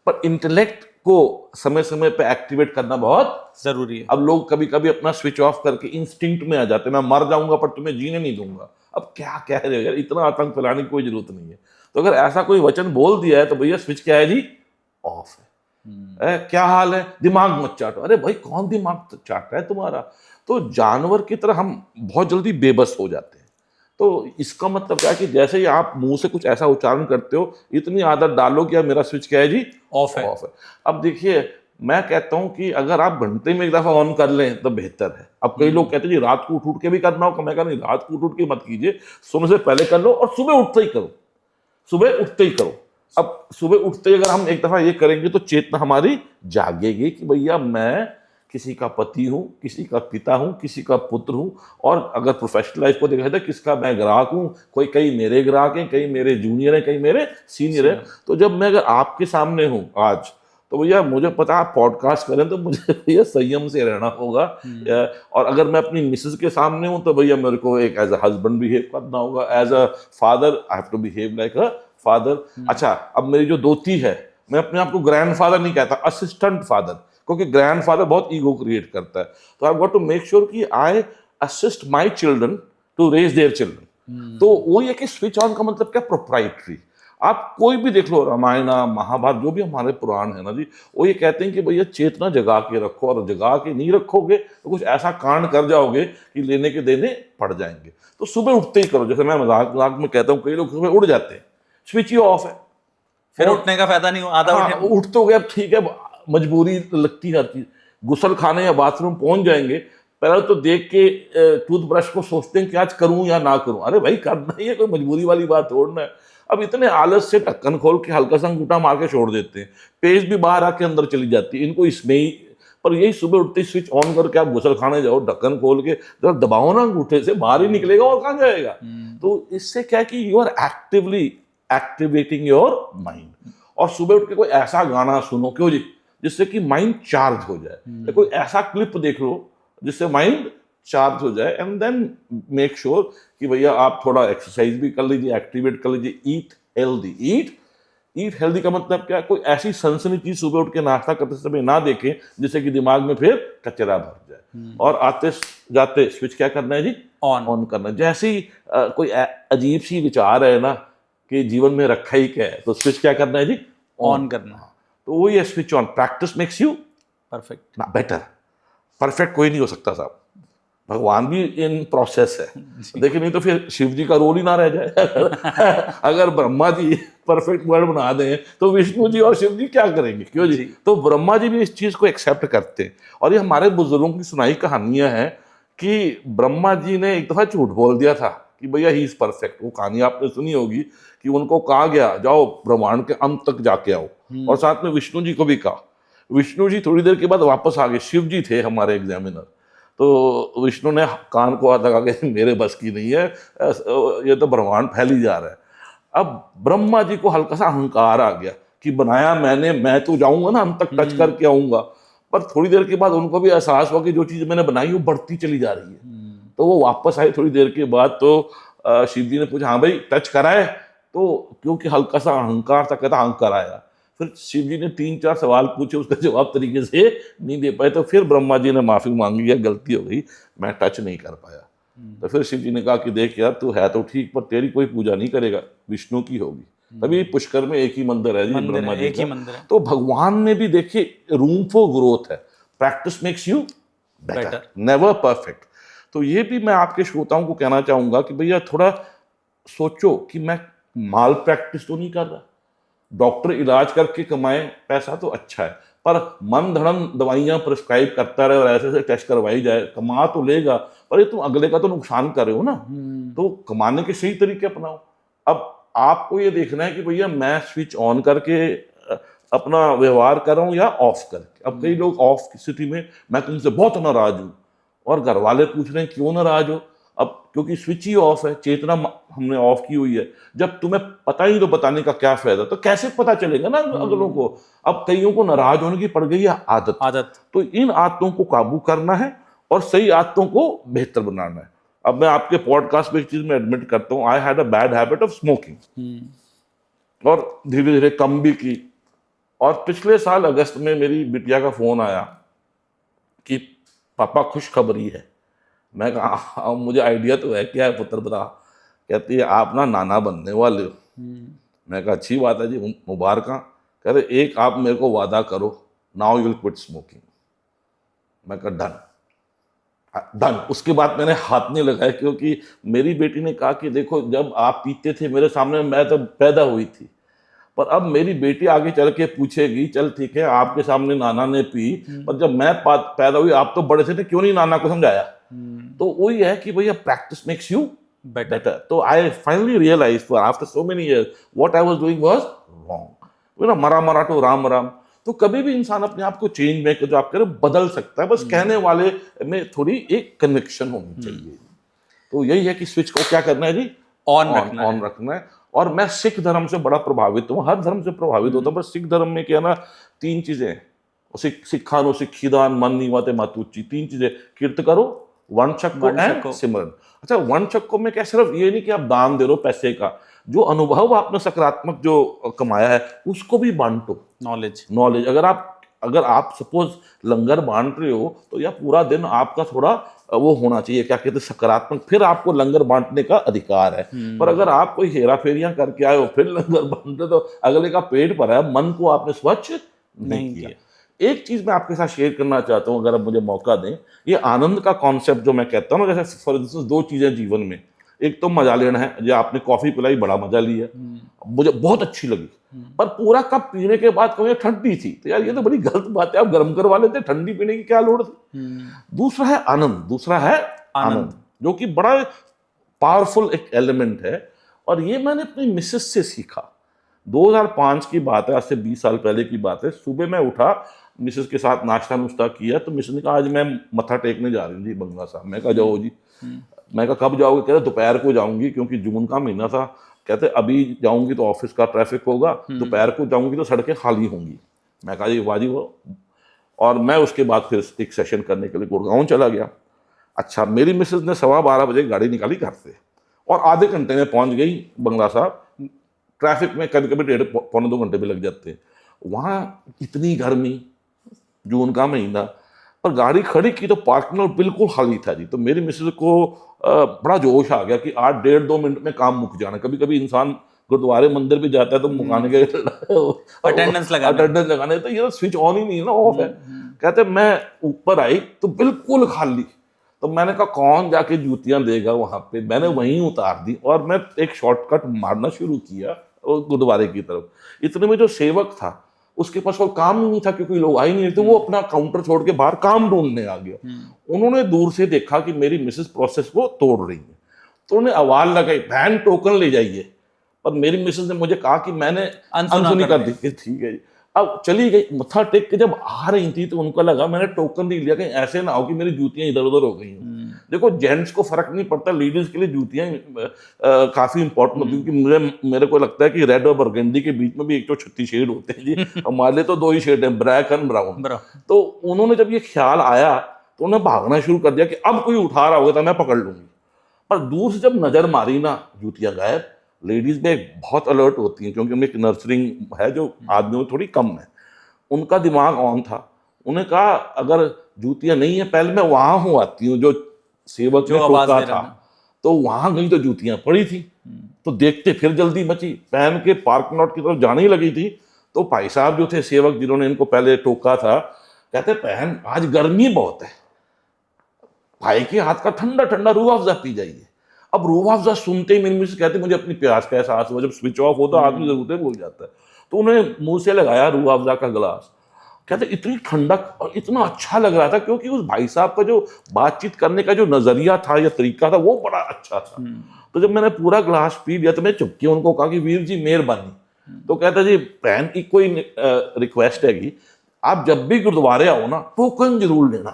B: पर इंटेलेक्ट को समय समय पे एक्टिवेट करना बहुत
A: जरूरी है।
B: अब लोग कभी कभी अपना स्विच ऑफ करके इंस्टिंक्ट में आ जाते हैं, मैं मर जाऊंगा पर तुम्हें जीने नहीं दूंगा। अब क्या कह रहे हो यार, इतना आतंक फैलाने की कोई जरूरत नहीं है। तो अगर ऐसा कोई वचन बोल दिया है तो भैया स्विच क्या है जी, ऑफ है। क्या हाल है, दिमाग मत चाटो। अरे भाई कौन दिमाग चाट रहा है तुम्हारा? तो जानवर की तरह हम बहुत जल्दी बेबस हो जाते हैं। तो इसका मतलब क्या है कि जैसे ही आप मुंह से कुछ ऐसा उच्चारण करते हो, इतनी आदत डालो कि अब मेरा स्विच क्या है जी,
A: ऑफ है।
B: ऑफ है। अब देखिए मैं कहता हूं कि अगर आप घंटे में एक दफा ऑन कर लें तो बेहतर है। अब कई लोग कहते हैं जी रात को उठ के भी करना हो, मैं कहता नहीं, रात को उठ के मत कीजिए, सोने से पहले कर लो और सुबह उठते ही करो, सुबह उठते ही करो। अब सुबह उठते ही अगर हम एक दफा ये करेंगे तो चेतना हमारी जागेगी कि भैया मैं किसी का पति हूँ, किसी का पिता हूँ, किसी का पुत्र हूँ। और अगर प्रोफेशनल लाइफ को देखा जाए किसका मैं ग्राहक हूँ, कोई कई मेरे ग्राहक हैं, कई मेरे जूनियर हैं, कई मेरे सीनियर हैं। तो जब मैं अगर आपके सामने हूँ आज, तो भैया मुझे पता आप पॉडकास्ट करें तो मुझे भैया संयम से रहना होगा। और अगर मैं अपनी मिसेज के सामने हूँ तो भैया मेरे को एक एज अ हस्बैंड बिहेव करना होगा, as a father I have to behave like a father. अच्छा, अब मेरी जो दोती है, मैं अपने आप को ग्रैंडफादर नहीं कहता, असिस्टेंट फादर, क्योंकि ग्रैंडफादर बहुत ईगो क्रिएट करता है। तो I got to make sure कि I assist my children to raise their children. तो वो ये कि स्विच ऑन का मतलब क्या, प्रोप्राइटरी। आप कोई भी देख लो, रामायण महाभारत जो भी हमारे पुराण है ना जी, वो ये कहते हैं कि भैया चेतना जगा के रखो, और जगा के नहीं रखोगे तो कुछ ऐसा कांड कर जाओगे कि लेने के देने पड़ जाएंगे। तो सुबह उठते ही करो। जैसे मैं मजाक मजाक में कहता हूँ, कई लोग सुबह उठ जाते हैं, स्विच ही ऑफ है,
A: फिर उठने का फायदा नहीं हो, आधा
B: हाँ,
A: उठे।
B: उठ तो गए, अब ठीक है, मजबूरी लगती है हर चीज। गुसल खाने या बाथरूम पहुंच जाएंगे, पहले तो देख के टूथब्रश को सोचते हैं कि आज करूं या ना करूं। अरे भाई करना ही है, कोई मजबूरी वाली बात छोड़ना है। अब इतने आलस से ढक्कन खोल के हल्का सा अंगूठा मार के छोड़ देते हैं, पेज भी बाहर आके अंदर चली जाती है, इनको इसमें ही। पर यही सुबह उठते ही स्विच ऑन करके आप गुसल खाने जाओ, ढक्कन खोल के जरा दबाओ ना अंगूठे से, बाहर ही निकलेगा और कहाँ जाएगा। तो इससे क्या है कि you are actively activating your mind. और सुबह उठ के कोई ऐसा गाना सुनो, क्यों जी, जिससे कि माइंड चार्ज हो जाए, या कोई ऐसा क्लिप देख लो जिससे माइंड चार्ज हो जाए। एंड देन मेक श्योर कि भैया आप थोड़ा एक्सरसाइज भी कर लीजिए, एक्टिवेट कर लीजिए। Eat healthy. ईट हेल्दी का मतलब क्या, कोई ऐसी सनसनी चीज सुबह उठ के नाश्ता करते समय ना देखें जिससे कि दिमाग में फिर कचरा भर जाए। और आते जाते स्विच क्या करना है जी, ऑन करना है। जैसे ही कोई अजीब सी विचार है ना कि जीवन में रखा ही क्या है, तो स्विच क्या करना है जी,
A: ऑन करना।
B: तो वही है switch on. Practice makes you
A: perfect,
B: ना बेटर। परफेक्ट कोई नहीं हो सकता साहब, भगवान भी इन प्रोसेस है। देखिए नहीं तो फिर शिव जी का रोल ही ना रह जाए। अगर ब्रह्मा जी परफेक्ट वर्ड बना दें तो विष्णु जी और शिव जी क्या करेंगे, क्यों जी? तो ब्रह्मा जी भी इस चीज को एक्सेप्ट करते हैं। और ये हमारे बुजुर्गों की सुनाई कहानियां हैं कि ब्रह्मा जी ने एक दफा झूठ बोल दिया था कि भैया ही इज परफेक्ट। वो कहानी आपने सुनी होगी कि उनको कहा गया जाओ ब्रह्मांड के अंत तक जाके आओ, और साथ में विष्णु जी को भी कहा। विष्णु जी थोड़ी देर के बाद वापस आ गए, शिव जी थे हमारे एग्जामिनर। तो विष्णु ने कान को हाथ लगा के, मेरे बस की नहीं है, ये तो ब्रह्मांड फैल ही जा रहा है। अब ब्रह्मा जी को हल्का सा अहंकार आ गया कि बनाया मैंने, मैं तो जाऊंगा ना अंत तक, टच करके आऊंगा। पर थोड़ी देर के बाद उनको भी एहसास हुआ कि जो चीज मैंने बनाई वो बढ़ती चली जा रही है। तो वो वापस आए थोड़ी देर के बाद, तो शिव जी ने पूछा, हाँ भाई टच कराए? तो क्योंकि हल्का सा अहंकार था, कहता हाँ कराया। फिर शिव जी ने 3-4 सवाल पूछे, उसका जवाब तरीके से नहीं दे पाए। तो फिर ब्रह्मा जी ने माफी मांगी, या गलती हो गई, मैं टच नहीं कर पाया। तो फिर शिव जी ने कहा कि देख यार, तू है तो ठीक, पर तेरी कोई पूजा नहीं करेगा, विष्णु की होगी। तभी पुष्कर में एक ही मंदिर है जी, ब्रह्मा जी का। तो भगवान ने भी देखिए रूम फॉर ग्रोथ है। Practice makes you better, never perfect. तो ये भी मैं आपके श्रोताओं को कहना चाहूंगा कि भैया थोड़ा सोचो कि मैं माल प्रैक्टिस तो नहीं कर रहा। डॉक्टर इलाज करके कमाए पैसा तो अच्छा है, पर मन धड़म दवाइयां प्रिस्क्राइब करता रहे और ऐसे ऐसे टेस्ट करवाई जाए, कमा तो लेगा पर ये तुम अगले का तो नुकसान कर रहे हो ना। तो कमाने के सही तरीके अपनाओ। अब आपको ये देखना है कि भैया मैं स्विच ऑन करके अपना व्यवहार कर रहा हूँ या ऑफ करके। अब कई लोग ऑफ की स्थिति में, मैं तुमसे बहुत नाराज हूँ, और घर वाले पूछ रहे हैं क्यों नाराज हो। अब क्योंकि स्विच ही ऑफ है, चेतना हमने ऑफ की हुई है, जब तुम्हें पता ही तो बताने का क्या फायदा, तो कैसे पता चलेगा ना अगलों को। अब कईयों को नाराज होने की पड़ गई है आदत, तो इन आदतों को काबू करना है और सही आदतों को बेहतर बनाना है। अब मैं आपके पॉडकास्ट में एक चीज में एडमिट करता हूँ, I had a bad habit of smoking और धीरे धीरे कम भी की। और पिछले साल अगस्त में मेरी बिटिया का फोन आया कि पापा खुशखबरी है। मैं कहा हाँ, मुझे आइडिया तो है, क्या है पुत्र बता। कहती है आप ना नाना बनने वाले हो। मैं कहा अच्छी बात है जी, मुबारक। कह रहे एक आप मेरे को वादा करो, now you will quit smoking. मैं कहा डन। उसके बाद मैंने हाथ नहीं लगाया, क्योंकि मेरी बेटी ने कहा कि देखो जब आप पीते थे मेरे सामने, मैं तो पैदा हुई थी, पर अब मेरी बेटी आगे चल के पूछेगी चल ठीक है आपके सामने नाना ने पी, पर जब मैं पैदा हुई आप तो बड़े थे, क्यों नहीं नाना को समझाया। तो वही है कि भैया प्रैक्टिस मेक्स यू बेटर। तो I finally realise after so many years what I was doing was wrong. मरा टू राम राम। तो कभी भी इंसान अपने आप को चेंज में जो आप कह रहे हो बदल सकता है, बस कहने वाले में थोड़ी एक कन्विक्शन होनी चाहिए। तो यही है कि स्विच को क्या करना है जी, ऑन रखना है। और मैं सिख धर्म से बड़ा प्रभावित हूँ, हर धर्म से प्रभावित होता हूँ, पर सिख धर्म में क्या ना 3 चीजें, सिखा नो सिखीदान मन नीवाते मातुची, 3 चीजें, कीर्त करो, वर्ण छक्को एंड सिमरन। अच्छा, वर्ण छक्को में क्या सिर्फ ये नहीं कि आप दान दे रहे हो पैसे का, जो अनुभव आपने सकारात्मक जो कमाया है उसको भी बांटो। नॉलेज अगर आप सपोज लंगर बांट रहे हो तो यह पूरा दिन आपका थोड़ा वो होना चाहिए, क्या कहते हैं, सकारात्मक, फिर आपको लंगर बांटने का अधिकार है। पर अगर आप कोई हेरा फेरियां करके आए हो फिर लंगर बांट रहे, तो अगले का पेट भरा है, मन को आपने स्वच्छ नहीं किया। एक चीज मैं आपके साथ शेयर करना चाहता हूं, अगर आप मुझे मौका दें। ये आनंद का कॉन्सेप्ट जो मैं कहता हूँ ना, जैसे फॉर इंस्टेंस 2 चीजें जीवन में, एक तो मजा लेना है, जो आपने कॉफी पिलाई बड़ा मजा लिया, मुझे बहुत अच्छी लगी, पर पूरा कप पीने के बाद कहूँ ठंडी थी, तो यार ये तो बड़ी गलत बात है, आप गर्म करवा लेते, ठंडी पीने की क्या लोड़ थी। दूसरा है आनंद, जो कि बड़ा पावरफुल एक एलिमेंट है। और ये मैंने अपनी मिसेस से सीखा। 2005 की बात है, आज से 20 साल पहले की बात है। सुबह मैं उठा, मिसेस के साथ नाश्ता नुश्ता किया, तो मिसेस ने कहा आज मैं मत्था टेकने जा रही हूँ जी बंगला साहब। मैं कहा जाओ जी। मैं कहा कब जाओगे? कहते दोपहर को जाऊंगी, क्योंकि जून का महीना था। कहते अभी जाऊंगी तो ऑफिस का ट्रैफिक होगा, दोपहर को जाऊंगी तो सड़कें खाली होंगी। मैं कहा जी वाजी वो। और मैं उसके बाद फिर एक सेशन करने के लिए गुड़गांव चला गया। अच्छा, मेरी मिसेस ने 12:15 बजे गाड़ी निकाली घर से और आधे घंटे में पहुंच गई बंगला साहब। ट्रैफिक में कभी कभी 1.5-2 घंटे भी लग जाते हैं। वहाँ इतनी गर्मी, जून का महीना, पर गाड़ी खड़ी की तो पार्किंग लॉट बिल्कुल खाली था जी। तो मेरी मिसेस को बड़ा जोश आ गया कि 8-1.5-2 मिनट में काम मुक जाना। कभी कभी इंसान गुरुद्वारे मंदिर भी जाता है तो मुकाने के अटेंडेंस लगाने, तो ये स्विच ऑन ही नहीं है ना, ऑफ है। कहते मैं ऊपर आई तो बिल्कुल खाली। तो मैंने कहा कौन जाके जूतियां देगा वहां पे, मैंने वहीं उतार दी और मैं एक शॉर्टकट मारना शुरू किया गुरुद्वारे की तरफ। इतने में जो सेवक था उसके पास कोई काम ही नहीं था, क्योंकि लोग आए नहीं थे, वो अपना काउंटर छोड़ के बाहर काम ढूंढने आ गया। उन्होंने दूर से देखा कि मेरी मिसेस प्रोसेस को तोड़ रही है, तो उन्हें आवाज लगाई बहन टोकन ले जाइए। पर मेरी मिसेस ने मुझे कहा कि मैंने अनसुनी कर दी। ठीक है जी। अब चली गई, मत्था टेक के जब आ रही थी तो उनको लगा मैंने टोकन नहीं लिया, कहीं ऐसे ना हो कि मेरी जूतियां इधर उधर हो गई। देखो जेंट्स को फर्क नहीं पड़ता, लेडीज के लिए जूतियां काफी इंपॉर्टेंट होती है, क्योंकि मेरे को लगता है कि रेड और बरगंडी के बीच में भी 136 शेड होते हैं जी। हमारे लिए तो 2 ही शेड हैं, ब्लैक एंड ब्राउन। तो उन्होंने जब ये ख्याल आया तो उन्हें भागना शुरू कर दिया कि अब कोई उठा रहा होगा तो मैं पकड़ लूंगी। पर दूर से जब नजर मारी ना, जूतियां गायब। लेडीज में बहुत अलर्ट होती हैं, क्योंकि उनमें एक नर्सरिंग है जो आदमियों में थोड़ी कम है। उनका दिमाग ऑन था। उन्हें कहा अगर जूतियां नहीं है, पहले मैं वहां हूँ आती हूँ जो सेवक ने टोका था। तो वहां गई तो जूतियां पड़ी थी। तो देखते फिर जल्दी मची, पहन के पार्किंग लॉट की तरफ जाने ही लगी थी। तो भाई साहब जो थे सेवक, जिन्होंने इनको पहले टोका था, कहते बहन आज गर्मी बहुत है, भाई के हाथ का ठंडा ठंडा रूह अफ़ज़ा पी जाइए। अब रूह अफ़ज़ा सुनते ही मेरी मिसेस कहती मुझे अपनी प्यास का एहसास हुआ। जब स्विच ऑफ होता आदमी जरूरतें भूल जाता है। तो उन्हें मुंह से लगाया रूह अफ़ज़ा का गिलास। कहते इतनी ठंडक और इतना अच्छा लग रहा था, क्योंकि उस भाई साहब का जो बातचीत करने का जो नजरिया था या तरीका था वो बड़ा अच्छा था। तो जब मैंने पूरा गिलास पी लिया तो मैं चुपके उनको कहा कि वीर जी मेहरबानी। तो कहता जी बहन की कोई रिक्वेस्ट हैगी, आप जब भी गुरुद्वारे आओ ना टोकन जरूर लेना।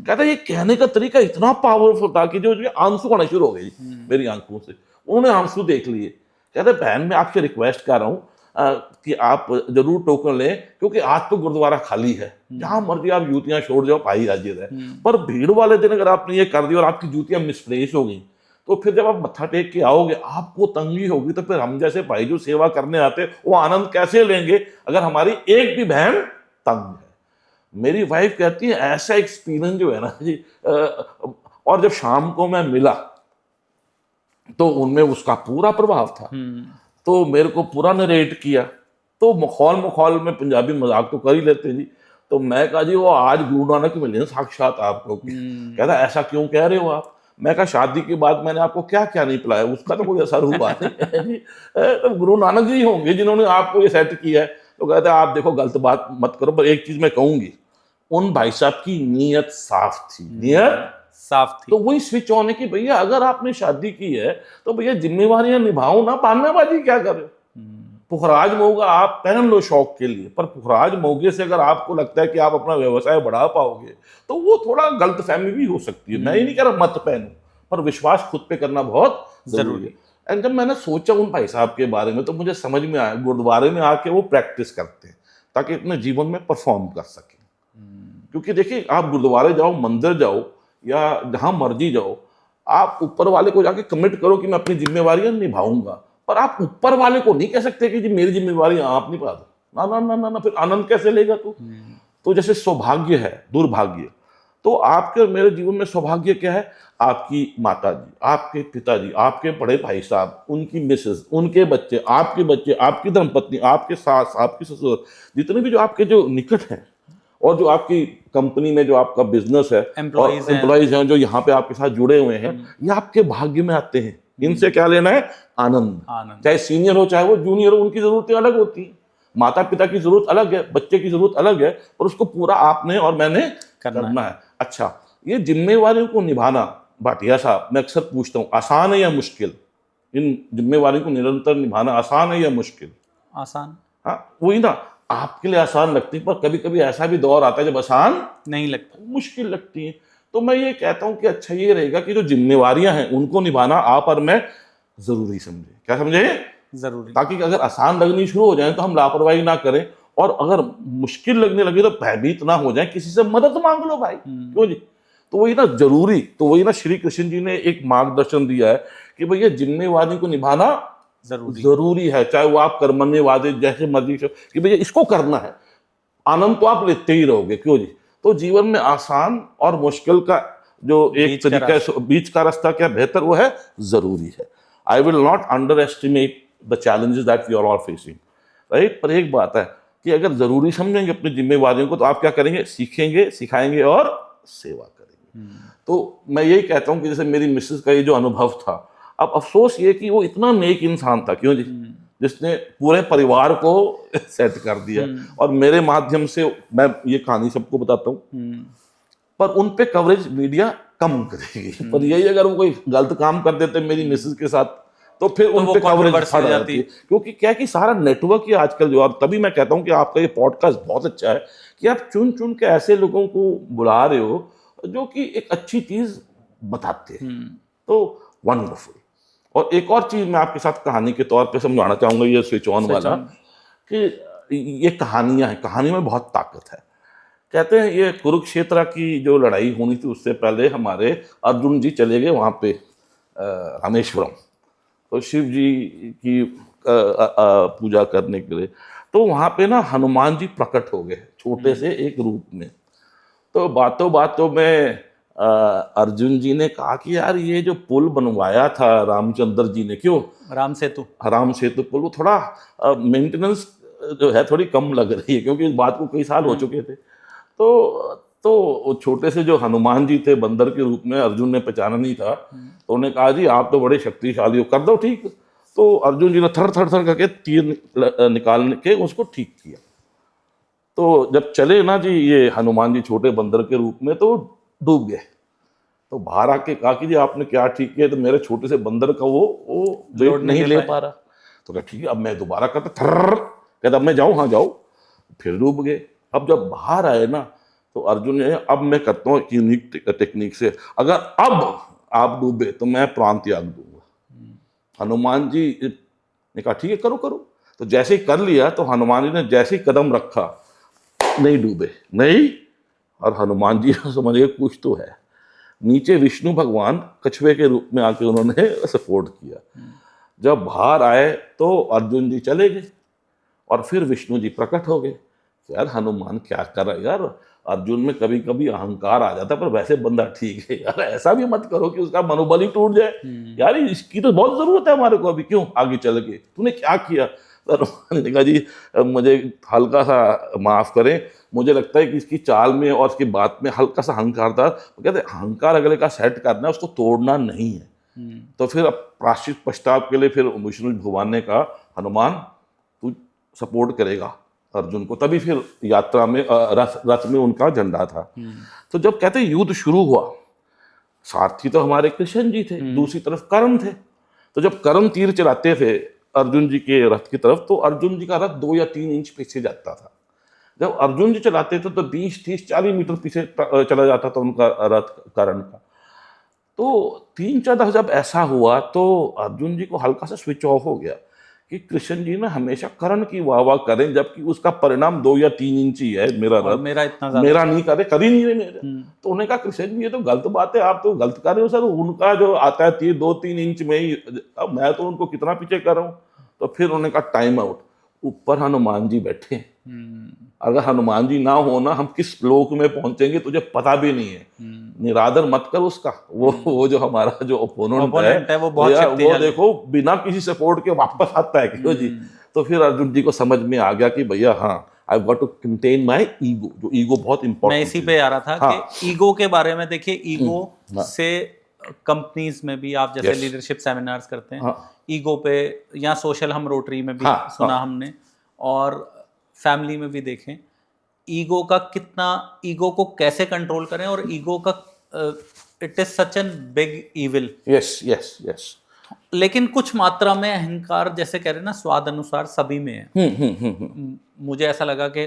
B: कहता ये कहने का तरीका इतना पावरफुल था कि जो आंसू आने शुरू हो गए मेरी आंखों से, उन्होंने आंसू देख लिए। कहते बहन मैं आपसे रिक्वेस्ट कर रहा हूँ कि आप जरूर टोकन लें, क्योंकि आज तो गुरुद्वारा खाली है, जहां मर्जी आप जूतियां छोड़ जाओ, भाई हाजिर है। पर भीड़ वाले दिन अगर आपने ये कर दिया और आपकी जूतियां मिसप्लेस हो गई, तो फिर जब आप मत्था टेक के आओगे आपको तंगी होगी। तो फिर हम जैसे भाई जो सेवा करने आते वो आनंद कैसे लेंगे अगर हमारी एक भी बहन तंग है। मेरी वाइफ कहती है ऐसा एक्सपीरियंस जो है ना जी, और जब शाम को मैं मिला तो उनमें उसका पूरा प्रभाव था। तो मेरे को पूरा नरेट किया। तो मखौल में पंजाबी मजाक तो कर ही लेते जी। तो मैं कहा जी वो आज गुरु नानक मिले साक्षात आपको। कहता ऐसा क्यों कह रहे हो आप? मैं कहा शादी के बाद मैंने आपको क्या क्या नहीं पिलाया, उसका तो कोई असर हुआ नहीं जी। तो गुरु नानक जी होंगे जिन्होंने आपको ये सेट किया है। तो कहता है आप देखो गलत बात मत करो, पर एक चीज मैं कहूंगी, उन भाई साहब की नीयत साफ थी, नीयत
A: साफ थी।
B: तो वही स्विच ऑन है कि भैया अगर आपने शादी की है तो भैया जिम्मेवारियां निभाओ ना, बहानेबाजी क्या कर रहे हो? पुखराज मोगा आप पहन लो शौक के लिए, पर पुखराज मोगे से अगर आपको लगता है कि आप अपना व्यवसाय बढ़ा पाओगे तो वो थोड़ा गलत फहमी भी हो सकती है। मैं ये नहीं कह रहा मत पहनो, पर विश्वास खुद पे करना बहुत जरूरी है। एंड जब मैंने सोचा उन भाई साहब के बारे में तो मुझे समझ में आया गुरुद्वारे में आके वो प्रैक्टिस करते हैं ताकि अपने जीवन में परफॉर्म कर सकें। क्योंकि देखिए आप गुरुद्वारे जाओ, मंदिर जाओ या जहां मर्जी जाओ, आप ऊपर वाले को जाके कमिट करो कि मैं अपनी जिम्मेवारियां निभाऊंगा, पर आप ऊपर वाले को नहीं कह सकते कि जी मेरी जिम्मेवारी आप निभा दो। ना ना ना ना ना, फिर आनंद कैसे लेगा तू? तो जैसे सौभाग्य है, दुर्भाग्य, तो आपके और मेरे जीवन में सौभाग्य क्या है? आपकी माता जी, आपके पिताजी, आपके बड़े भाई साहब, उनकी मिसेस, उनके बच्चे, आपकी धर्मपत्नी, आपके सास, आपके ससुर, जितने भी जो आपके जो निकट हैं और जो आपकी कंपनी में जो आपका बिजनेस है, एम्प्लॉइज हैं जो यहाँ पे आपके साथ जुड़े हुए हैं, ये आपके भाग्य में आते हैं। इनसे क्या लेना है? आनंद। चाहे सीनियर हो चाहे वो जूनियर हो, उनकी जरूरतें अलग होती हैं। माता पिता की जरूरत अलग है, बच्चे की जरूरत अलग है, और उसको पूरा आपने और मैंने करना है। अच्छा, ये जिम्मेवारियों को निभाना भाटिया साहब, मैं अक्सर पूछता हूँ आसान है या मुश्किल? इन जिम्मेवारियों को निरंतर निभाना आसान है या मुश्किल?
A: आसान।
B: हाँ वही ना, आपके लिए आसान लगती है, पर कभी कभी ऐसा भी दौर आता है जब आसान
A: नहीं लगता,
B: मुश्किल लगती है। तो मैं ये कहता हूं कि अच्छा ये रहेगा कि जो जिम्मेवारियां हैं उनको निभाना आप और मैं जरूरी समझे। क्या समझे?
A: जरूरी,
B: ताकि अगर आसान लगनी शुरू हो जाए तो हम लापरवाही ना करें, और अगर मुश्किल लगने लगे तो भयभीत ना हो जाए, किसी से मदद मांग लो भाई। क्यों जी? तो वही ना जरूरी, तो वही ना श्री कृष्ण जी ने एक मार्गदर्शन दिया है कि भैया जिम्मेवारी को निभाना जरूरी है, चाहे वो आप कर्मण्यवादी जैसे मर्जी कि भैया इसको करना है। आनंद तो आप लेते ही रहोगे। क्यों जी? तो जीवन में आसान और मुश्किल का जो एक तरीका है, बीच का रास्ता क्या बेहतर, वो है जरूरी है। I will not underestimate the challenges that we are all facing, right. पर एक बात है कि अगर जरूरी समझेंगे अपनी जिम्मेवारियों को तो आप क्या करेंगे? सीखेंगे, सिखाएंगे और सेवा करेंगे। तो मैं यही कहता हूं कि जैसे मेरी मिसेस का ये जो अनुभव था, अब अफसोस ये कि वो इतना नेक इंसान था, क्यों जी, जिसने पूरे परिवार को सेट कर दिया। और मेरे माध्यम से मैं ये कहानी सबको बताता हूँ, पर उन पे कवरेज मीडिया कम करेगी। पर यही अगर वो कोई गलत काम कर देते मेरी मिसेस के साथ तो फिर उन पे कवरेज बढ़ जाती है। क्योंकि क्या कि सारा नेटवर्क ही आजकल जो, और तभी मैं कहता हूँ कि आपका ये पॉडकास्ट बहुत अच्छा है कि आप चुन चुन के ऐसे लोगों को बुला रहे हो जो कि एक अच्छी चीज बताते हैं। तो वंडरफुल। और एक और चीज मैं आपके साथ कहानी के तौर पे समझाना चाहूंगा, ये स्विच ऑन वाला, कि ये कहानियां हैं, कहानी में बहुत ताकत है। कहते हैं ये कुरुक्षेत्र की जो लड़ाई होनी थी उससे पहले हमारे अर्जुन जी चले गए वहां पे रामेश्वरम, तो शिव जी की पूजा करने के लिए। तो वहां पे ना हनुमान जी प्रकट हो गए छोटे से एक रूप में। तो बातों बातों में अर्जुन जी ने कहा कि यार ये जो पुल बनवाया था रामचंद्र जी ने, क्यों राम सेतु पुल, वो थोड़ा मेंटेनेंस जो है थोड़ी कम लग रही है, क्योंकि इस बात को कई साल हो चुके थे। तो छोटे से जो हनुमान जी थे बंदर के रूप में, अर्जुन ने पहचाना नहीं था, तो उन्होंने कहा जी आप तो बड़े शक्तिशाली हो, कर दो ठीक। तो अर्जुन जी ने थर थर थर करके तीर निकाल के उसको ठीक किया। तो जब चले ना जी ये हनुमान जी छोटे बंदर के रूप में, तो डूब गए। तो बाहर आके कहा कि जी आपने क्या ठीक किया? तो मेरे छोटे से बंदर का वो वेट नहीं ले पा रहा। तो कहा ठीक है अब मैं दोबारा करता, थर्र कहता अब मैं जाऊं? हाँ जाओ। फिर डूब गए। अब जब बाहर आए ना तो अर्जुन ने, अब मैं करता हूँ यूनिक टेक्निक से, अगर अब आप डूबे तो मैं प्राण त्याग दूंगा। हनुमान जी ने कहा ठीक है करो करो, तो जैसे ही कर लिया तो हनुमान जी ने जैसे ही कदम रखा नहीं डूबे, नहीं, और हनुमान जी समझ गए कुछ तो है। नीचे विष्णु भगवान कछुए के रूप में आके उन्होंने सपोर्ट किया। जब बाहर आए तो अर्जुन जी चले गए और फिर विष्णु जी प्रकट हो गए। यार हनुमान क्या कर रहा है यार, अर्जुन में कभी कभी अहंकार आ जाता है, पर वैसे बंदा ठीक है यार, ऐसा भी मत करो कि उसका मनोबल ही टूट जाए। यार इसकी तो बहुत जरूरत है हमारे को अभी, क्यों आगे चल के तूने क्या किया। तो हनुमान ने कहा जी मुझे हल्का सा माफ करें, मुझे लगता है कि इसकी चाल में और इसकी बात में हल्का सा अहंकार था। तो कहते अहंकार अगले का सेट करना है, उसको तोड़ना नहीं है। तो फिर अब प्राश्चित पश्चाताप के लिए फिर विष्णु भगवान ने कहा हनुमान तू सपोर्ट करेगा अर्जुन को, तभी फिर यात्रा में रथ में उनका झंडा था। तो जब कहते युद्ध शुरू हुआ, सारथी तो हमारे कृष्ण जी थे, दूसरी तरफ कर्ण थे। तो जब कर्ण तीर चलाते थे अर्जुन जी के रथ की तरफ, तो अर्जुन जी का रथ 2 या 3 इंच पीछे जाता था। जब अर्जुन जी चलाते थे तो 20, 30, 40 मीटर पीछे चला जाता था उनका रथ कर्ण का। तो 3-4 दफा जब ऐसा हुआ तो अर्जुन जी को हल्का सा स्विच ऑफ हो गया कि कृष्ण जी ने हमेशा कर्ण की वाह वाह करें, जबकि उसका परिणाम 2 या 3 इंच ही है मेरा रथ,
C: मेरा इतना ज्यादा
B: मेरा नहीं करे, कर ही नहीं रहे मेरे। तो उन्होंने कहा कृष्ण जी ये तो गलत बात है, आप तो गलत कर रहे हो सर, उनका जो आता है तीर 2-3 इंच में ही, अब मैं तो उनको कितना पीछे कर रहा हूँ। तो फिर उन्होंने कहा टाइम आउट, ऊपर हनुमान जी बैठे, अगर हनुमान जी ना हो ना हम किस श्लोक में पहुंचेंगे तुझे पता भी नहीं है। निरादर मत कर उसका, वो जो हमारा जो ओपोनेंट है
C: वो बहुत
B: वो
C: शक्तिशाली।
B: देखो बिना किसी सपोर्ट के वापस आता है क्यों जी। तो फिर अर्जुन जी को समझ में आ गया कि भैया हाँ I got to contain my ego, जो ईगो बहुत इंपॉर्टेंट।
C: मैं इसी पे आ रहा था कि ईगो के बारे में देखिए, ईगो से कंपनीज में भी आप जैसे लीडरशिप सेमिनार्स करते हैं, ईगो पे, या सोशल हम रोटरी में भी सुना हमने, और फैमिली में भी देखें ईगो का कितना, ईगो को कैसे कंट्रोल करें, और ईगो का it is such an big evil.
B: Yes yes yes.
C: लेकिन कुछ मात्रा में अहंकार, जैसे कह रहे हैं ना, स्वाद अनुसार सभी में है। मुझे ऐसा लगा कि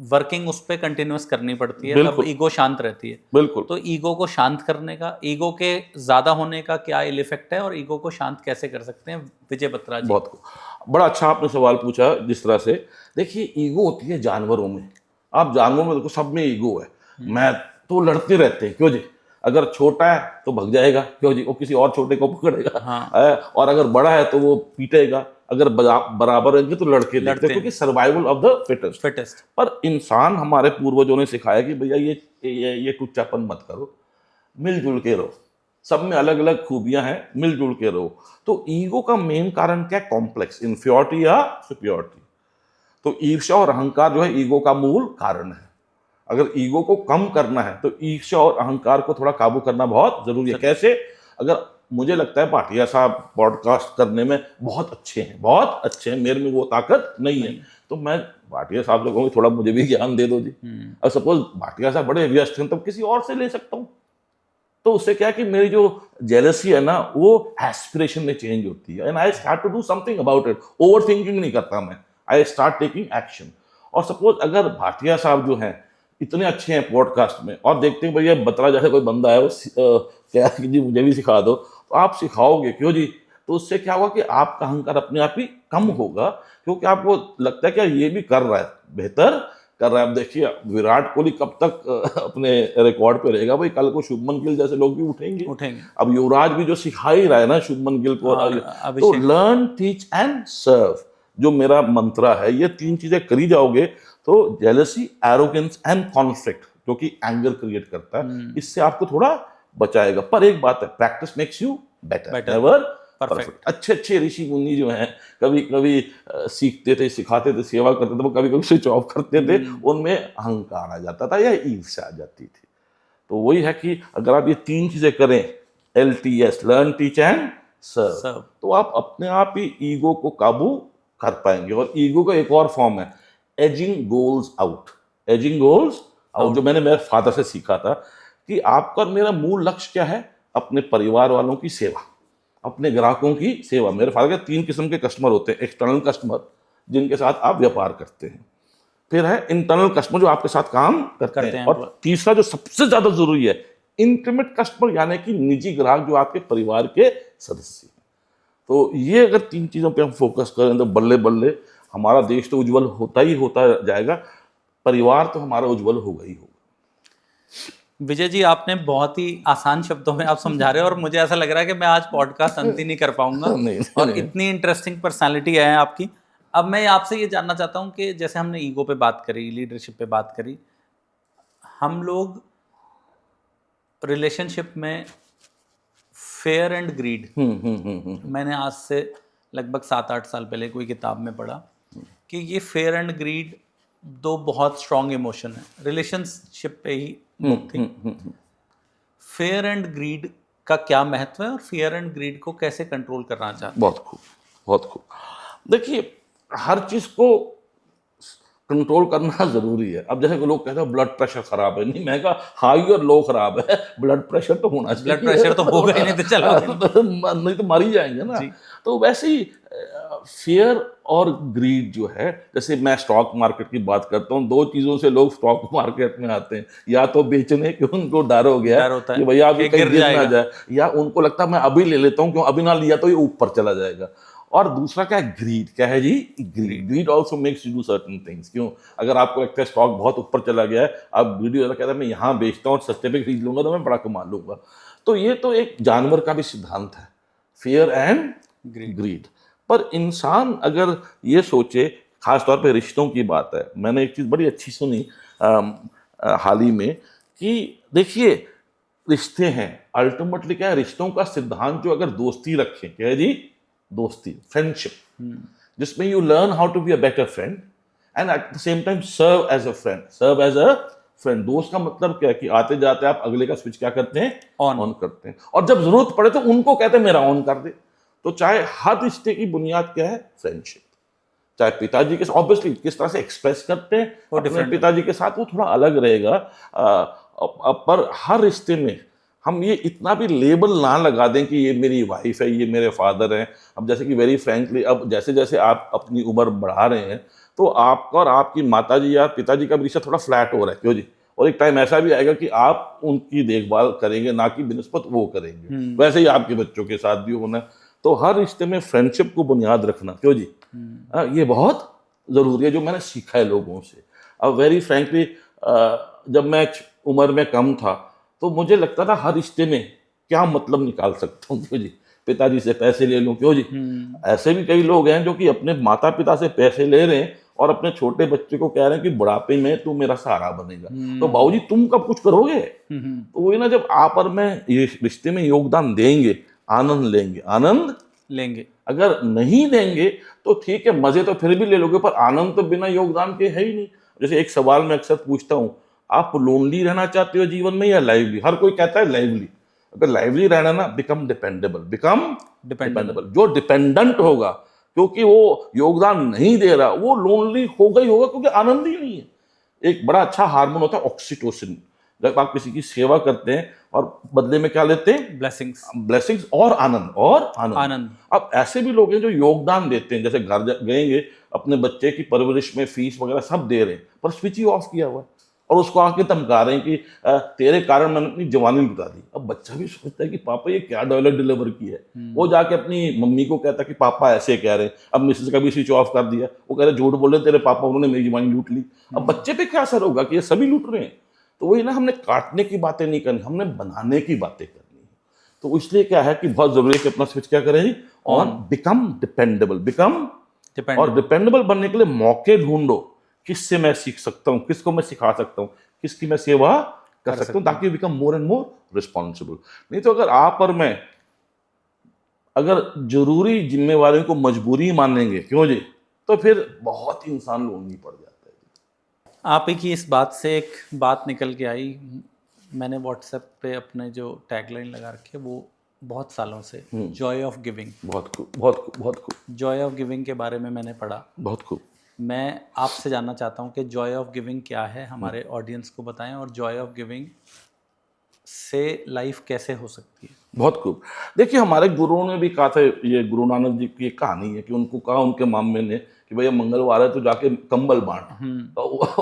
C: वर्किंग उस पर कंटिन्यूस करनी पड़ती है, तब ईगो शांत रहती है।
B: बिल्कुल।
C: तो ईगो को शांत करने का, ईगो के ज्यादा होने का क्या इल इफेक्ट है, और ईगो को शांत कैसे कर सकते हैं, विजय बत्रा जी।
B: बहुत बड़ा अच्छा आपने सवाल पूछा। जिस तरह से देखिए ईगो होती है जानवरों में, आप जानवरों में देखो सब में ईगो है। मैं तो लड़ते रहते हैं क्यों जी, अगर छोटा है तो भग जाएगा क्यों जी, वो किसी और छोटे को पकड़ेगा। और अगर बड़ा है तो वो पीटेगा, अगर बराबर रहेंगे तो लड़के देखते हैं, क्योंकि सर्वाइवल ऑफ द फिटेस्ट। पर इंसान हमारे पूर्वजों ने सिखाया कि भैया ये टुच्चापन मत करो, मिलजुल के रहो, सब में अलग अलग खूबियां हैं, मिलजुल के रहो। तो ईगो का मेन कारण क्या है, कॉम्प्लेक्स, इन्फ्योरिटी या सुपियोरिटी। तो ईर्ष्या और अहंकार जो है ईगो का मूल कारण है। अगर ईगो को कम करना है तो ईर्ष्या और अहंकार को थोड़ा काबू करना बहुत जरूरी है। कैसे? अगर मुझे लगता है भाटिया साहब पॉडकास्ट करने में बहुत अच्छे हैं, मेरे में वो ताकत नहीं है, तो मैं भाटिया साहब से कहूँगी थोड़ा मुझे भी ज्ञान दे दो जी। अब सपोज भाटिया साहब बड़े व्यस्त हैं, तब किसी और से ले सकता हूँ। तो उससे क्या कि मेरी जो जेलसी है ना, वो एस्पिरेशन में चेंज होती है, and I start to do something about it. Overthinking नहीं करता मैं, आई स्टार्ट टेकिंग एक्शन। और सपोज अगर भाटिया साहब जो हैं इतने अच्छे हैं पॉडकास्ट में, और देखते हैं भैया बत्रा जैसे कोई बंदा है वो क्या कि जी मुझे भी सिखा दो, तो आप सिखाओगे क्यों जी। तो उससे क्या होगा कि आपका अहंकार अपने आप ही कम होगा, क्योंकि आपको लगता है कि ये भी कर रहा है, बेहतर कर रहा है। अब देखिए विराट कोहली कब तक अपने रिकॉर्ड पे रहेगा भाई, कल को शुभमन गिल जैसे लोग भी उठेंगे। अब युवराज भी जो सिखा ही रहा है ना शुभमन गिल को। तो लर्न, टीच एंड सर्व जो मेरा मंत्रा है, ये 3 चीजें करी जाओगे तो जेलसी, एरोगेंस एंड कॉन्फ्लिक्ट, जो कि एंगर क्रिएट करता है, इससे आपको थोड़ा बचाएगा। पर एक बात है, practice makes you better, never perfect. अच्छे ऋषि मुनि जो हैं कभी कभी सीखते थे, सिखाते थे, सेवा करते थे, वो कभी कभी स्विच ऑफ करते थे, उनमें अहंकार आ जाता था या ईर्ष्या आ जाती थी। तो वही है कि अगर आप ये 3 चीजें करें, LTS, learn, teach and serve, तो आप अपने आप ही ईगो को काबू कर पाएंगे। और ईगो का एक और फॉर्म है एजिंग गोल्स आउट। जो मैंने मेरे फादर से सीखा था कि आपका मेरा मूल लक्ष्य क्या है, अपने परिवार वालों की सेवा, अपने ग्राहकों की सेवा। मेरे फादर के 3 किस्म के कस्टमर होते हैं। एक्सटर्नल कस्टमर, जिनके साथ आप व्यापार करते हैं, फिर है इंटरनल कस्टमर जो आपके साथ काम करते हैं, और तीसरा जो सबसे ज्यादा जरूरी है इंटीमेट कस्टमर, यानी कि निजी ग्राहक जो आपके परिवार के सदस्य हैं। तो ये अगर 3 चीजों पे हम फोकस करें तो बल्ले बल्ले हमारा देश तो उज्जवल होता ही होता जाएगा, परिवार तो हमारा उज्जवल होगा ही होगा।
C: विजय जी, आपने बहुत ही आसान शब्दों में आप समझा रहे हो और मुझे ऐसा लग रहा है कि मैं आज पॉडकास्ट अंत ही नहीं कर पाऊंगा। और इतनी इंटरेस्टिंग पर्सनालिटी है आपकी। अब मैं आपसे ये जानना चाहता हूँ कि जैसे हमने ईगो पे बात करी, लीडरशिप पे बात करी, हम लोग रिलेशनशिप में फेयर एंड ग्रीड, मैंने आज से लगभग 7-8 साल पहले कोई किताब में पढ़ा कि ये फेयर एंड ग्रीड 2 बहुत स्ट्रॉन्ग इमोशन है, रिलेशनशिप पे ही थी। फेयर एंड ग्रीड का क्या महत्व है और फेयर एंड ग्रीड को कैसे कंट्रोल करना चाहते हैं?
B: बहुत खूब, बहुत खूब। देखिए, हर चीज को कंट्रोल करना जरूरी है। अब जैसे कि लोग कहते हैं ब्लड प्रेशर खराब है, नहीं, मैं कहा हाई और लो खराब है, ब्लड प्रेशर तो होना चाहिए।
C: ब्लड प्रेशर तो होगा ही नहीं तो चलो
B: नहीं तो मर ही जाएंगे ना। तो वैसे ही फियर और ग्रीड जो है, जैसे मैं स्टॉक मार्केट की बात करता हूँ, 2 चीजों से लोग स्टॉक मार्केट में आते हैं, या तो बेचने के उनको डर हो गया कि भैया अभी कहीं गिर ना जाए, या उनको लगता है मैं अभी ले लेता हूँ, क्यों अभी ना लिया तो ये ऊपर चला जाएगा। और दूसरा क्या है, ग्रीड। क्या है जी? Greed also makes you do certain things. क्यों? अगर आपको लगता है स्टॉक बहुत ऊपर चला गया है, आप वीडियो कहता है मैं यहाँ बेचता हूँ और सस्ते पे खरीद लूंगा तो मैं बड़ा कमा लूंगा। तो ये तो एक जानवर का भी सिद्धांत है, फेयर एंड ग्रीड। पर इंसान अगर ये सोचे, खासतौर पे रिश्तों की बात है, मैंने एक चीज़ बड़ी अच्छी सुनी हाल ही में कि देखिए, रिश्ते हैं, अल्टीमेटली क्या है, रिश्तों का सिद्धांत जो अगर दोस्ती रखें, क्या है जी? दोस्ती, फ्रेंडशिप, जिसमें you learn how to be a better friend and at the same time serve as a friend. Serve as a friend, दोस्त का मतलब क्या है कि आते जाते आप अगले का स्विच क्या करते हैं? ऑन करते हैं, और जब जरूरत पड़े तो उनको कहते हैं मेरा ऑन कर दे। तो चाहे हर रिश्ते की बुनियाद क्या है? फ्रेंडशिप। चाहे पिताजी के साथ, ऑब्वियसली किस तरह से एक्सप्रेस करते हैं अपने पिताजी के साथ वो थोड़ा अलग रहेगा, पर हर रिश्ते में हम ये इतना भी लेबल ना लगा दें कि ये मेरी वाइफ है, ये मेरे फादर हैं। अब जैसे कि वेरी फ्रैंकली, अब जैसे जैसे आप अपनी उम्र बढ़ा रहे हैं तो आपका और आपकी माताजी या पिताजी का भी रिश्ता थोड़ा फ्लैट हो रहा है, क्यों जी? और एक टाइम ऐसा भी आएगा कि आप उनकी देखभाल करेंगे, ना कि बिनस्बत वो करेंगे। वैसे ही आपके बच्चों के साथ भी होना। तो हर रिश्ते में फ्रेंडशिप को बुनियाद रखना, क्यों जी? ये बहुत जरूरी है, जो मैंने सीखा है लोगों से। अब वेरी फ्रैंकली, जब मैं उम्र में कम था तो मुझे लगता था हर रिश्ते में क्या मतलब निकाल सकता हूँ, क्यों जी? पिताजी से पैसे ले लूं, क्यों जी? ऐसे भी कई लोग हैं जो कि अपने माता पिता से पैसे ले रहे हैं और अपने छोटे बच्चे को कह रहे हैं कि बुढ़ापे में तू मेरा सहारा बनेगा, तो बाबूजी तुम कब कुछ करोगे? तो वही ना, जब आप और मैं ये रिश्ते में योगदान देंगे, आनंद लेंगे, आनंद लेंगे। अगर नहीं देंगे तो ठीक है, मजे तो फिर भी ले लोगे, पर आनंद तो बिना योगदान के है ही नहीं। जैसे एक सवाल मैं अक्सर पूछता हूँ, आप लोनली रहना चाहते हो जीवन में या लाइवली? हर कोई कहता है लाइवली। अगर लाइवली रहना ना, बिकम डिपेंडेबल, बिकम डिपेंडेबल। जो डिपेंडेंट होगा, क्योंकि वो योगदान नहीं दे रहा, वो लोनली होगा ही होगा, क्योंकि आनंद ही नहीं है। एक बड़ा अच्छा हार्मोन होता है ऑक्सीटोसिन। जब आप किसी की सेवा करते हैं और बदले में क्या लेते हैं? ब्लेसिंग्स और आनंद। अब ऐसे भी लोग हैं जो योगदान देते हैं, जैसे घर गएंगे, अपने बच्चे की परवरिश में फीस वगैरह सब दे रहे हैं, पर स्विच ही ऑफ किया हुआ है और उसको आके धमका रहे हैं कि तेरे कारण मैंने अपनी जवानी लुटा दी। अब बच्चा भी सोचता है कि पापा ये क्या डायलॉग डिलीवर किया है। वो जाके अपनी मम्मी को कहता है कि पापा ऐसे कह रहे हैं। अब मिसेस का भी स्विच ऑफ कर दिया, वो कह रहे झूठ बोल रहे तेरे पापा, उन्होंने मेरी जवानी लूट ली। अब बच्चे पे क्या असर होगा कि ये सभी लूट रहे हैं? तो वही ना, हमने काटने की बातें नहीं करनी, हमने बनाने की बातें करनी है। तो इसलिए क्या है कि बहुत जरूरी है कि अपना स्विच क्या करें? On, become dependable. और डिपेंडेबल बनने के लिए मौके ढूंढो, किससे मैं सीख सकता हूँ, किसको मैं सिखा सकता हूँ, किसकी मैं सेवा कर सकता हूँ, ताकि become more and more responsible. नहीं तो अगर आप और मैं अगर जरूरी जिम्मेवारियों को मजबूरी मानेंगे, क्यों जी, तो फिर बहुत ही इंसान लोनली पड़ जाता है।
C: आप ही की इस बात से एक बात निकल के आई। मैंने व्हाट्सएप पे अपने जो टैगलाइन लगा रखी है वो बहुत सालों से, जॉय ऑफ गिविंग। बहुत खूब। जॉय ऑफ गिविंग के बारे में मैंने पढ़ा। बहुत खूब। मैं आपसे जानना चाहता हूँ कि जॉय ऑफ गिविंग क्या है, हमारे ऑडियंस को बताएं, और जॉय ऑफ गिविंग से लाइफ कैसे हो सकती है?
B: बहुत खूब। देखिए हमारे गुरुओं ने भी कहा था, ये गुरु नानक जी की एक कहानी है कि उनको कहा उनके मामे ने कि भैया मंगलवार है तो जाके कंबल बांट। तो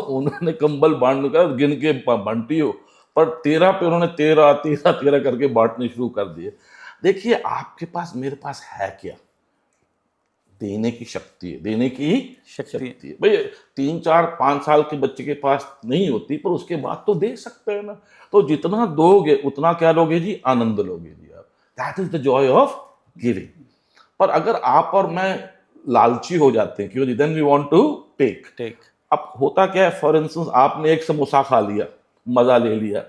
B: उन्होंने कंबल बांटने का गिन के बांटी हो, पर 13 पे उन्होंने 13 13 13 करके बांटने शुरू कर दिए। देखिए आपके पास मेरे पास है क्या? देने की शक्ति है, देने की शक्ति है। भाई 3 4 5 साल के बच्चे के पास नहीं होती, पर उसके बाद तो दे सकते हैं ना। तो जितना दोगे उतना क्या लोगे जी? आनंद लोगे जी आप। That is the Joy of giving. पर अगर आप और मैं लालची हो जाते हैं, क्यों जी, then we want to take. अब होता क्या है, फॉर इंस्टेंस आपने एक समोसा खा लिया, मजा ले लिया,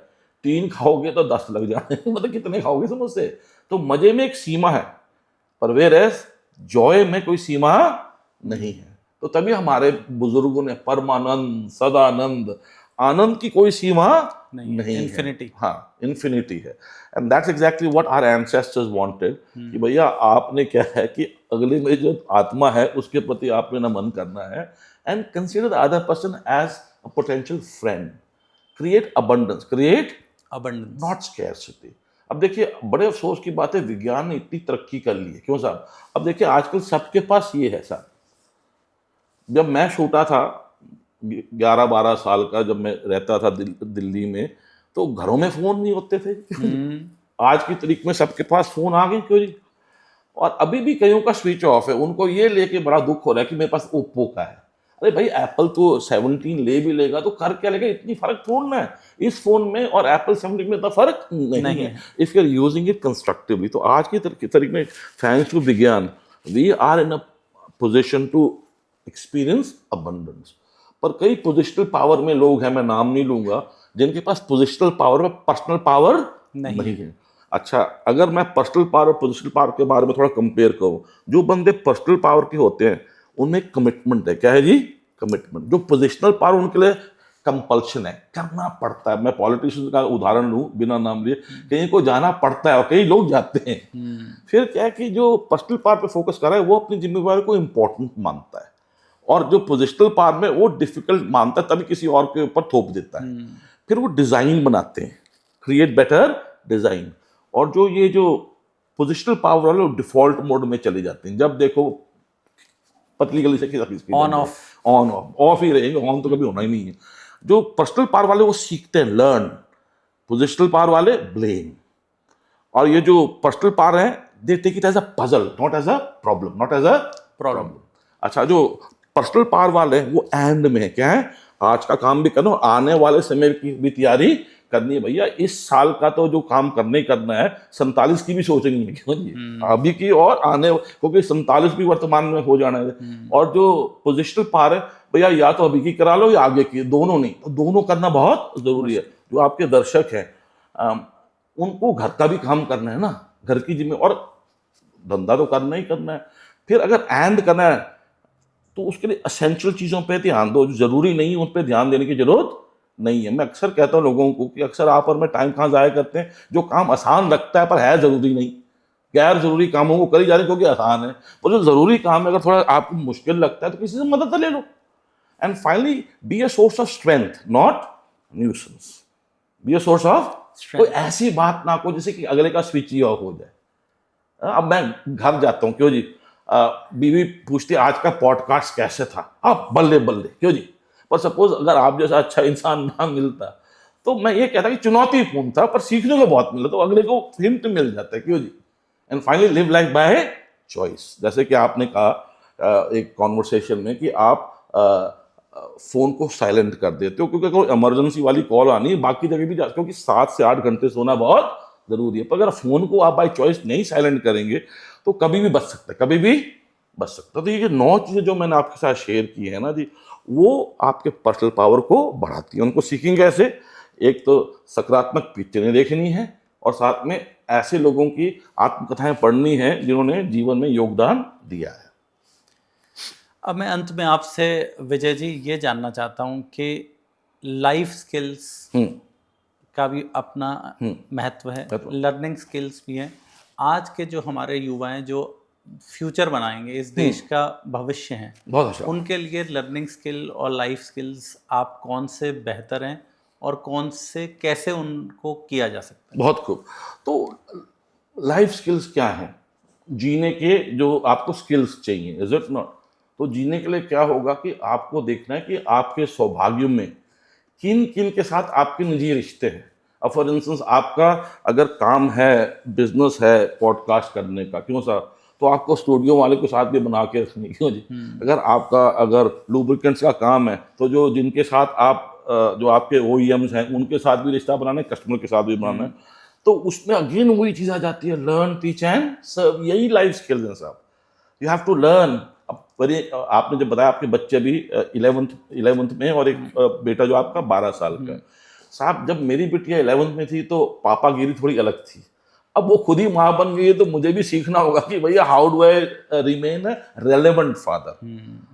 B: 3 खाओगे तो 10 लग जाए मतलब कितने खाओगे समोसे? तो मजे में एक सीमा है, पर वेयरएज जॉय में कोई सीमा नहीं है। तो तभी हमारे बुजुर्गों ने परमानंद, सदानंद, आनंद की कोई सीमा नहीं है,
C: इन्फिनिटी।
B: हाँ, इन्फिनिटी है। And that's exactly what our ancestors wanted कि भैया आपने क्या है कि अगले में जो आत्मा है उसके प्रति आपने नमन करना है, and consider the other person as a potential friend. Create abundance, not scarcity. अब देखिए बड़े अफसोस की बात है, विज्ञान ने इतनी तरक्की कर ली है, क्यों साहब? अब देखिए आजकल सबके पास ये है साहब। जब मैं छोटा था 11-12 साल का, जब मैं रहता था दिल्ली में, तो घरों में फोन नहीं होते थे। आज की तारीख में सबके पास फोन आ गए, क्यों जी? और अभी भी कईयों का स्विच ऑफ है। उनको ये लेके बड़ा दुख हो रहा है कि मेरे पास ओप्पो का है। अरे भाई एप्पल तो 17 ले भी लेगा तो कर क्या लेगा, इतनी फर्क थोड़ा है इस फोन में और एप्पल 17 में, इतना फर्क नहीं है if you are using it constructively. तो आज की तारीख में थैंक्स टू विज्ञान we are in a position to experience abundance. पर कई पोजिशनल पावर में लोग हैं, मैं नाम नहीं लूंगा, जिनके पास पोजिशनल पावर में पर्सनल पावर नहीं है। अच्छा, अगर मैं पर्सनल पावर और पोजिशनल पावर के बारे में थोड़ा कंपेयर करूं, जो बंदे पर्सनल पावर के होते हैं उनमें कमिटमेंट है। क्या है जी? कमिटमेंट। जो पोजिशनल पावर उनके लिए कंपल्शन है, करना पड़ता है। मैं पॉलिटिशियन का उदाहरण लूं बिना नाम लिए, कहीं को जाना पड़ता है और कई लोग जाते हैं। फिर क्या है कि जो पर्सनल पावर पे फोकस कर रहा है वो अपनी जिम्मेवारी को इंपॉर्टेंट मानता है, और जो पोजिशनल पावर में वो डिफिकल्ट मानता है, तभी किसी और के ऊपर थोप देता है। फिर वो डिजाइन बनाते हैं, क्रिएट बेटर डिजाइन। और जो ये जो पोजिशनल पावर वाले डिफॉल्ट मोड में चले जाते हैं। जब देखो पतली गली से ऑन ऑफ ही रहेंगे, ऑन तो कभी होना ही नहीं है। जो पर्सनल पावर वाले वो सीखते हैं, लर्न। पोजिशनल पावर वाले ब्लेम। और ये जो पर्सनल पावर है they take it as a puzzle, not as a problem. अच्छा, जो पर्सनल पावर वाले हैं वो एंड में है, क्या है? आज का काम भी करना, आने वाले समय की भी तैयारी करनी है। भैया इस साल का तो जो काम करना ही करना है, 47 की भी सोचनी है, क्यों जी? अभी की और आने, क्योंकि 47 भी वर्तमान में हो जाना है। और जो पोजिशनल पावर है भैया, या तो अभी की करा लो या आगे की, दोनों नहीं, तो दोनों करना बहुत जरूरी है। जो आपके दर्शक हैं उनको घर का भी काम करना है ना, घर की जिम्मे, और धंधा तो करना ही करना है। फिर अगर एंड करना है तो उसके लिए असेंशियल चीजों पे ध्यान दो, जो जरूरी नहीं है उन पे ध्यान देने की जरूरत नहीं है। मैं अक्सर कहता हूं लोगों को कि अक्सर आप और मैं टाइम कहां जाया करते हैं, जो काम आसान लगता है पर है जरूरी नहीं, गैर जरूरी कामों को करी जा रहे क्योंकि आसान है। और जो जरूरी काम है अगर थोड़ा आपको मुश्किल लगता है तो किसी से मदद ले लो। And finally be a source of strength, not nuisance. Be a source of, कोई ऐसी बात ना को जिससे कि अगले का स्विच ही ऑफ हो जाए। अब मैं घर जाता हूं, क्यों जी, बीवी पूछती आज का पॉडकास्ट कैसे था, अब बल्ले बल्ले, क्यों जी। पर सपोज अगर आप जैसा अच्छा इंसान ना मिलता तो मैं ये कहता कि चुनौतीपूर्ण था पर सीखने को बहुत मिला, तो अगले को हिंट मिल जाता है, क्यों जी। And finally live life by choice. जैसे कि आपने कहा एक कॉन्वर्सेशन में कि आप फोन को साइलेंट कर देते हो क्योंकि कोई इमरजेंसी वाली कॉल आनी है, बाकी जगह भी क्योंकि 7 से 8 घंटे सोना बहुत जरूरी है। पर अगर फोन को आप बाय चॉइस नहीं साइलेंट करेंगे तो कभी भी बच सकता है, कभी भी बच सकता है। तो ये 9 चीजें जो मैंने आपके साथ शेयर की है ना जी, वो आपके पर्सनल पावर को बढ़ाती है। उनको सीखेंगे कैसे? एक तो सकारात्मक पिक्चरें देखनी है, और साथ में ऐसे लोगों की आत्मकथाएं पढ़नी है जिन्होंने जीवन में योगदान दिया है।
C: अब मैं अंत में आपसे विजय जी ये जानना चाहता हूं कि लाइफ स्किल्स का भी अपना महत्व है, लर्निंग स्किल्स भी हैं। आज के जो हमारे युवा हैं जो फ्यूचर बनाएंगे, इस देश का भविष्य हैं,
B: बहुत अच्छा।
C: उनके लिए लर्निंग स्किल और लाइफ स्किल्स आप कौन से बेहतर हैं और कौन से कैसे उनको किया जा सकता है?
B: बहुत खूब। तो लाइफ स्किल्स क्या हैं? जीने के जो आपको स्किल्स चाहिए, इज इट नॉट? तो जीने के लिए क्या होगा कि आपको देखना है कि आपके सौभाग्य में किन किन के साथ आपके निजी रिश्ते हैं। अब फॉर इंस्टेंस आपका अगर काम है, बिजनेस है पॉडकास्ट करने का, क्यों सर, तो आपको स्टूडियो वाले के साथ भी बना के रखनी, क्यों जी? अगर लुब्रिकेंट्स का काम है तो जो जिनके साथ आप जो आपके OEMs हैं उनके साथ भी रिश्ता बनाना है, कस्टमर के साथ भी बनाना है। तो उसमें अगेन वही चीज आ जाती है, लर्न, टीच एंड सर्व। यही लाइफ स्किल्स हैं साहब। You have to learn. अब आपने जब बताया आपके बच्चे भी 11th में और एक बेटा जो आपका 12 साल का है। साहब जब मेरी बिटिया 11th में थी तो पापागिरी थोड़ी अलग थी। अब वो खुद ही माँ बन गई है तो मुझे भी सीखना होगा कि भैया how do I remain a relevant father.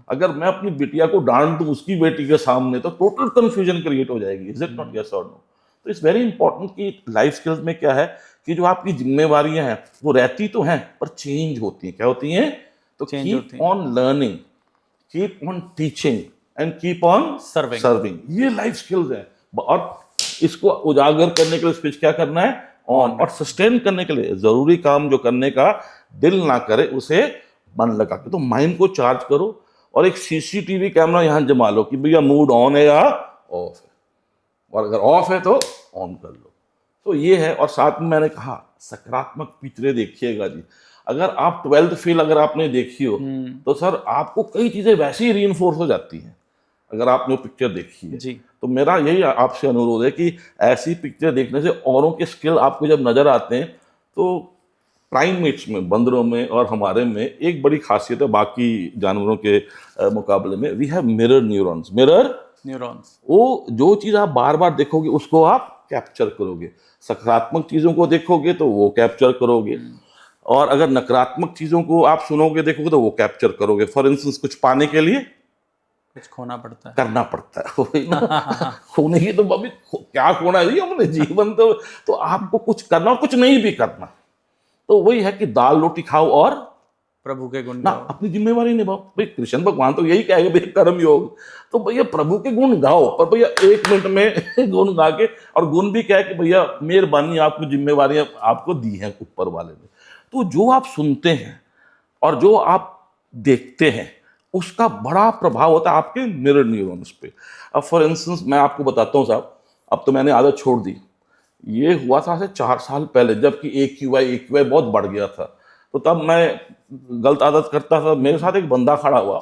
B: अगर मैं अपनी बिटिया को डांट दूं उसकी बेटी के सामने तो टोटल कंफ्यूजन क्रिएट हो जाएगी। Is it not? यस और नो? तो इट्स वेरी इंपॉर्टेंट कि लाइफ स्किल्स में क्या है कि जो आपकी जिम्मेवारियां हैं वो रहती तो हैं पर चेंज होती हैं। क्या होती हैं? तो keep on learning, keep on teaching and keep on serving. ये लाइफ स्किल्स है। और इसको उजागर करने के लिए स्विच क्या करना है? ऑन। और सस्टेन करने के लिए जरूरी काम जो करने का दिल ना करे उसे मन लगा के, तो माइंड को चार्ज करो। और एक CCTV कैमरा यहां जमा लो कि भैया मूड ऑन है या ऑफ है, और अगर ऑफ है तो ऑन कर लो। तो ये है। और साथ में मैंने कहा सकारात्मक पिक्चरें देखिएगा जी। अगर आप 12th फेल अगर आपने देखी हो तो सर आपको कई चीजें वैसे ही रीइंफोर्स हो जाती हैं अगर आपने वो पिक्चर देखी है
C: जी।
B: तो मेरा यही आपसे अनुरोध है कि ऐसी पिक्चर देखने से औरों के स्किल आपको जब नजर आते हैं तो प्राइमेट्स में, बंदरों में और हमारे में एक बड़ी खासियत है बाकी जानवरों के मुकाबले में, we have mirror neurons. Mirror neurons, वो जो चीज़ आप बार बार देखोगे उसको आप कैप्चर करोगे। सकारात्मक चीज़ों को देखोगे तो वो कैप्चर करोगे, और अगर नकारात्मक चीज़ों को आप सुनोगे देखोगे तो वो कैप्चर करोगे। फॉर इंस्टेंस कुछ पाने के लिए
C: कुछ खोना पड़ता है, करना
B: पड़ता है। खोने की तो अभी क्या खोना है जी अपने जीवन, तो आपको कुछ करना और कुछ नहीं भी करना। तो वही है कि दाल रोटी खाओ और
C: प्रभु के गुण
B: ना
C: गाओ,
B: अपनी जिम्मेवारी निभाओ। भाई कृष्ण भगवान तो यही कहेंगे भैया कर्म योग, तो भैया प्रभु के गुण गाओ, पर भैया 1 मिनट में गुण गा के, और गुण भी क्या है कि भैया मेहरबानी आपको जिम्मेवारियां आपको दी हैं ऊपर वाले ने। तो जो आप सुनते हैं और जो आप देखते हैं उसका बड़ा प्रभाव होता है आपके मिरर न्यूरॉन्स पे। अब फॉर इंस्टेंस मैं आपको बताता हूँ साहब, अब तो मैंने आदत छोड़ दी। ये हुआ था से 4 साल पहले, जबकि AQI बहुत बढ़ गया था, तो तब मैं गलत आदत करता था। मेरे साथ एक बंदा खड़ा हुआ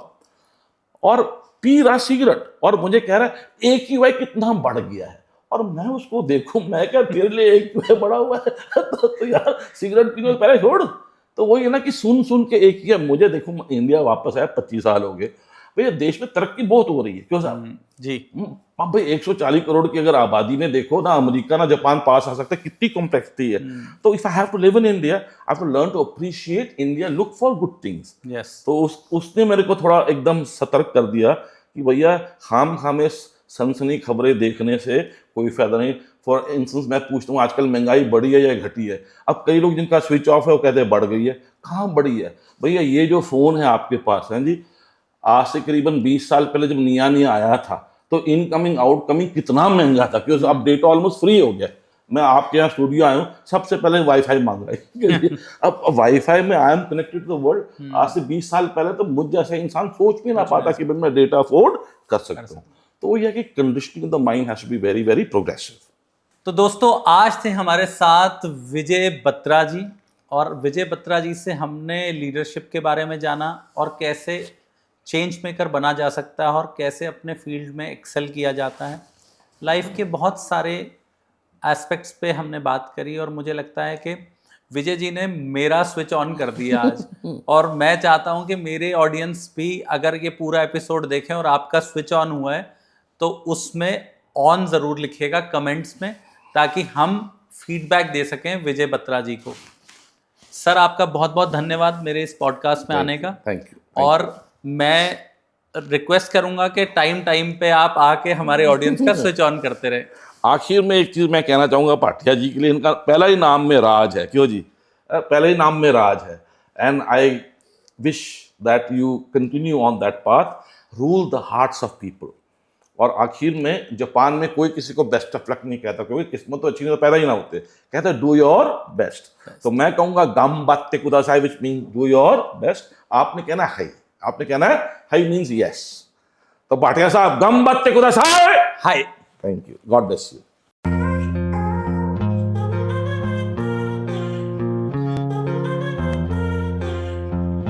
B: और पी रहा सिगरेट और मुझे कह रहा है AQI कितना बढ़ गया है, और मैं उसको देखूं, मैं क्या तेरे लिए AQI बढ़ा हुआ है तो यार सिगरेट पीने से पहले छोड़। तो वही है ना कि सुन के एक ही, मुझे देखो इंडिया वापस आया 25 साल हो गए भैया, देश में तरक्की बहुत हो रही है, क्यों साहब
C: जी।
B: अब भाई 140 करोड़ की अगर आबादी में देखो ना, अमेरिका ना जापान पास आ सकता है, कितनी कॉम्प्लेक्सिटी है। तो if I have to live in India, I have to learn to appreciate India, look for good things.
C: Yes.
B: तो उसने मेरे को थोड़ा एकदम सतर्क कर दिया कि भैया खामे सनसनी खबरें देखने से कोई फायदा नहीं। फॉर इंस्टेंस मैं पूछता हूँ आजकल महंगाई बढ़ी है या घटी है? अब कई लोग जिनका स्विच ऑफ है वो कहते हैं बढ़ गई है। कहाँ बढ़ी है भैया? ये जो फोन है आपके पास है जी, आज से करीबन 20 साल पहले जब निया आया था तो इनकमिंग आउटकमिंग कितना महंगा था, क्योंकि अब डेटा ऑलमोस्ट फ्री हो गया। मैं आपके यहाँ स्टूडियो आया हूँ, सबसे पहले वाईफाई मांग रहा है अब वाईफाई में I am connected to the world. आज से 20 साल पहले तो मुझ जैसा इंसान सोच भी ना पाता कि मैं डेटा अफोर्ड कर सकता हूँ। तो यह कि conditioning the mind has to be very very progressive.
C: तो दोस्तों आज थे हमारे साथ विजय बत्रा जी, और विजय बत्रा जी से हमने लीडरशिप के बारे में जाना और कैसे चेंज मेकर बना जा सकता है और कैसे अपने फील्ड में एक्सेल किया जाता है। लाइफ के बहुत सारे एस्पेक्ट्स पे हमने बात करी, और मुझे लगता है कि विजय जी ने मेरा स्विच ऑन कर दिया आज और मैं चाहता हूं कि मेरे ऑडियंस भी अगर ये पूरा एपिसोड देखें और आपका स्विच ऑन हुआ है तो उसमें ऑन ज़रूर लिखिएगा कमेंट्स में, ताकि हम फीडबैक दे सकें विजय बत्रा जी को। सर आपका बहुत बहुत धन्यवाद मेरे इस पॉडकास्ट में आने का।
B: Thank you.
C: और मैं रिक्वेस्ट करूंगा कि टाइम पे आप आके हमारे ऑडियंस का स्विच ऑन करते रहे।
B: आखिर में एक चीज मैं कहना चाहूंगा पाठिया जी के लिए, इनका पहला ही नाम में राज है, क्यों जी? पहले ही नाम में राज है, and I wish that you continue on that path, rule the hearts of people. और आखिर में जापान में कोई किसी को बेस्ट ऑफ लक नहीं कहता, क्योंकि किस्मत तो अच्छी नहीं तो पैदा ही ना होते, कहते डू योर बेस्ट। तो मैं कहूंगा गम बात्ते कुदासाई which mean do your best. आपने कहना है, आपने कहना है हाई मीन्स यस। तो भाटिया साहब गम बात्ते कुदासाई।
C: Hi.
B: Thank you, God bless you.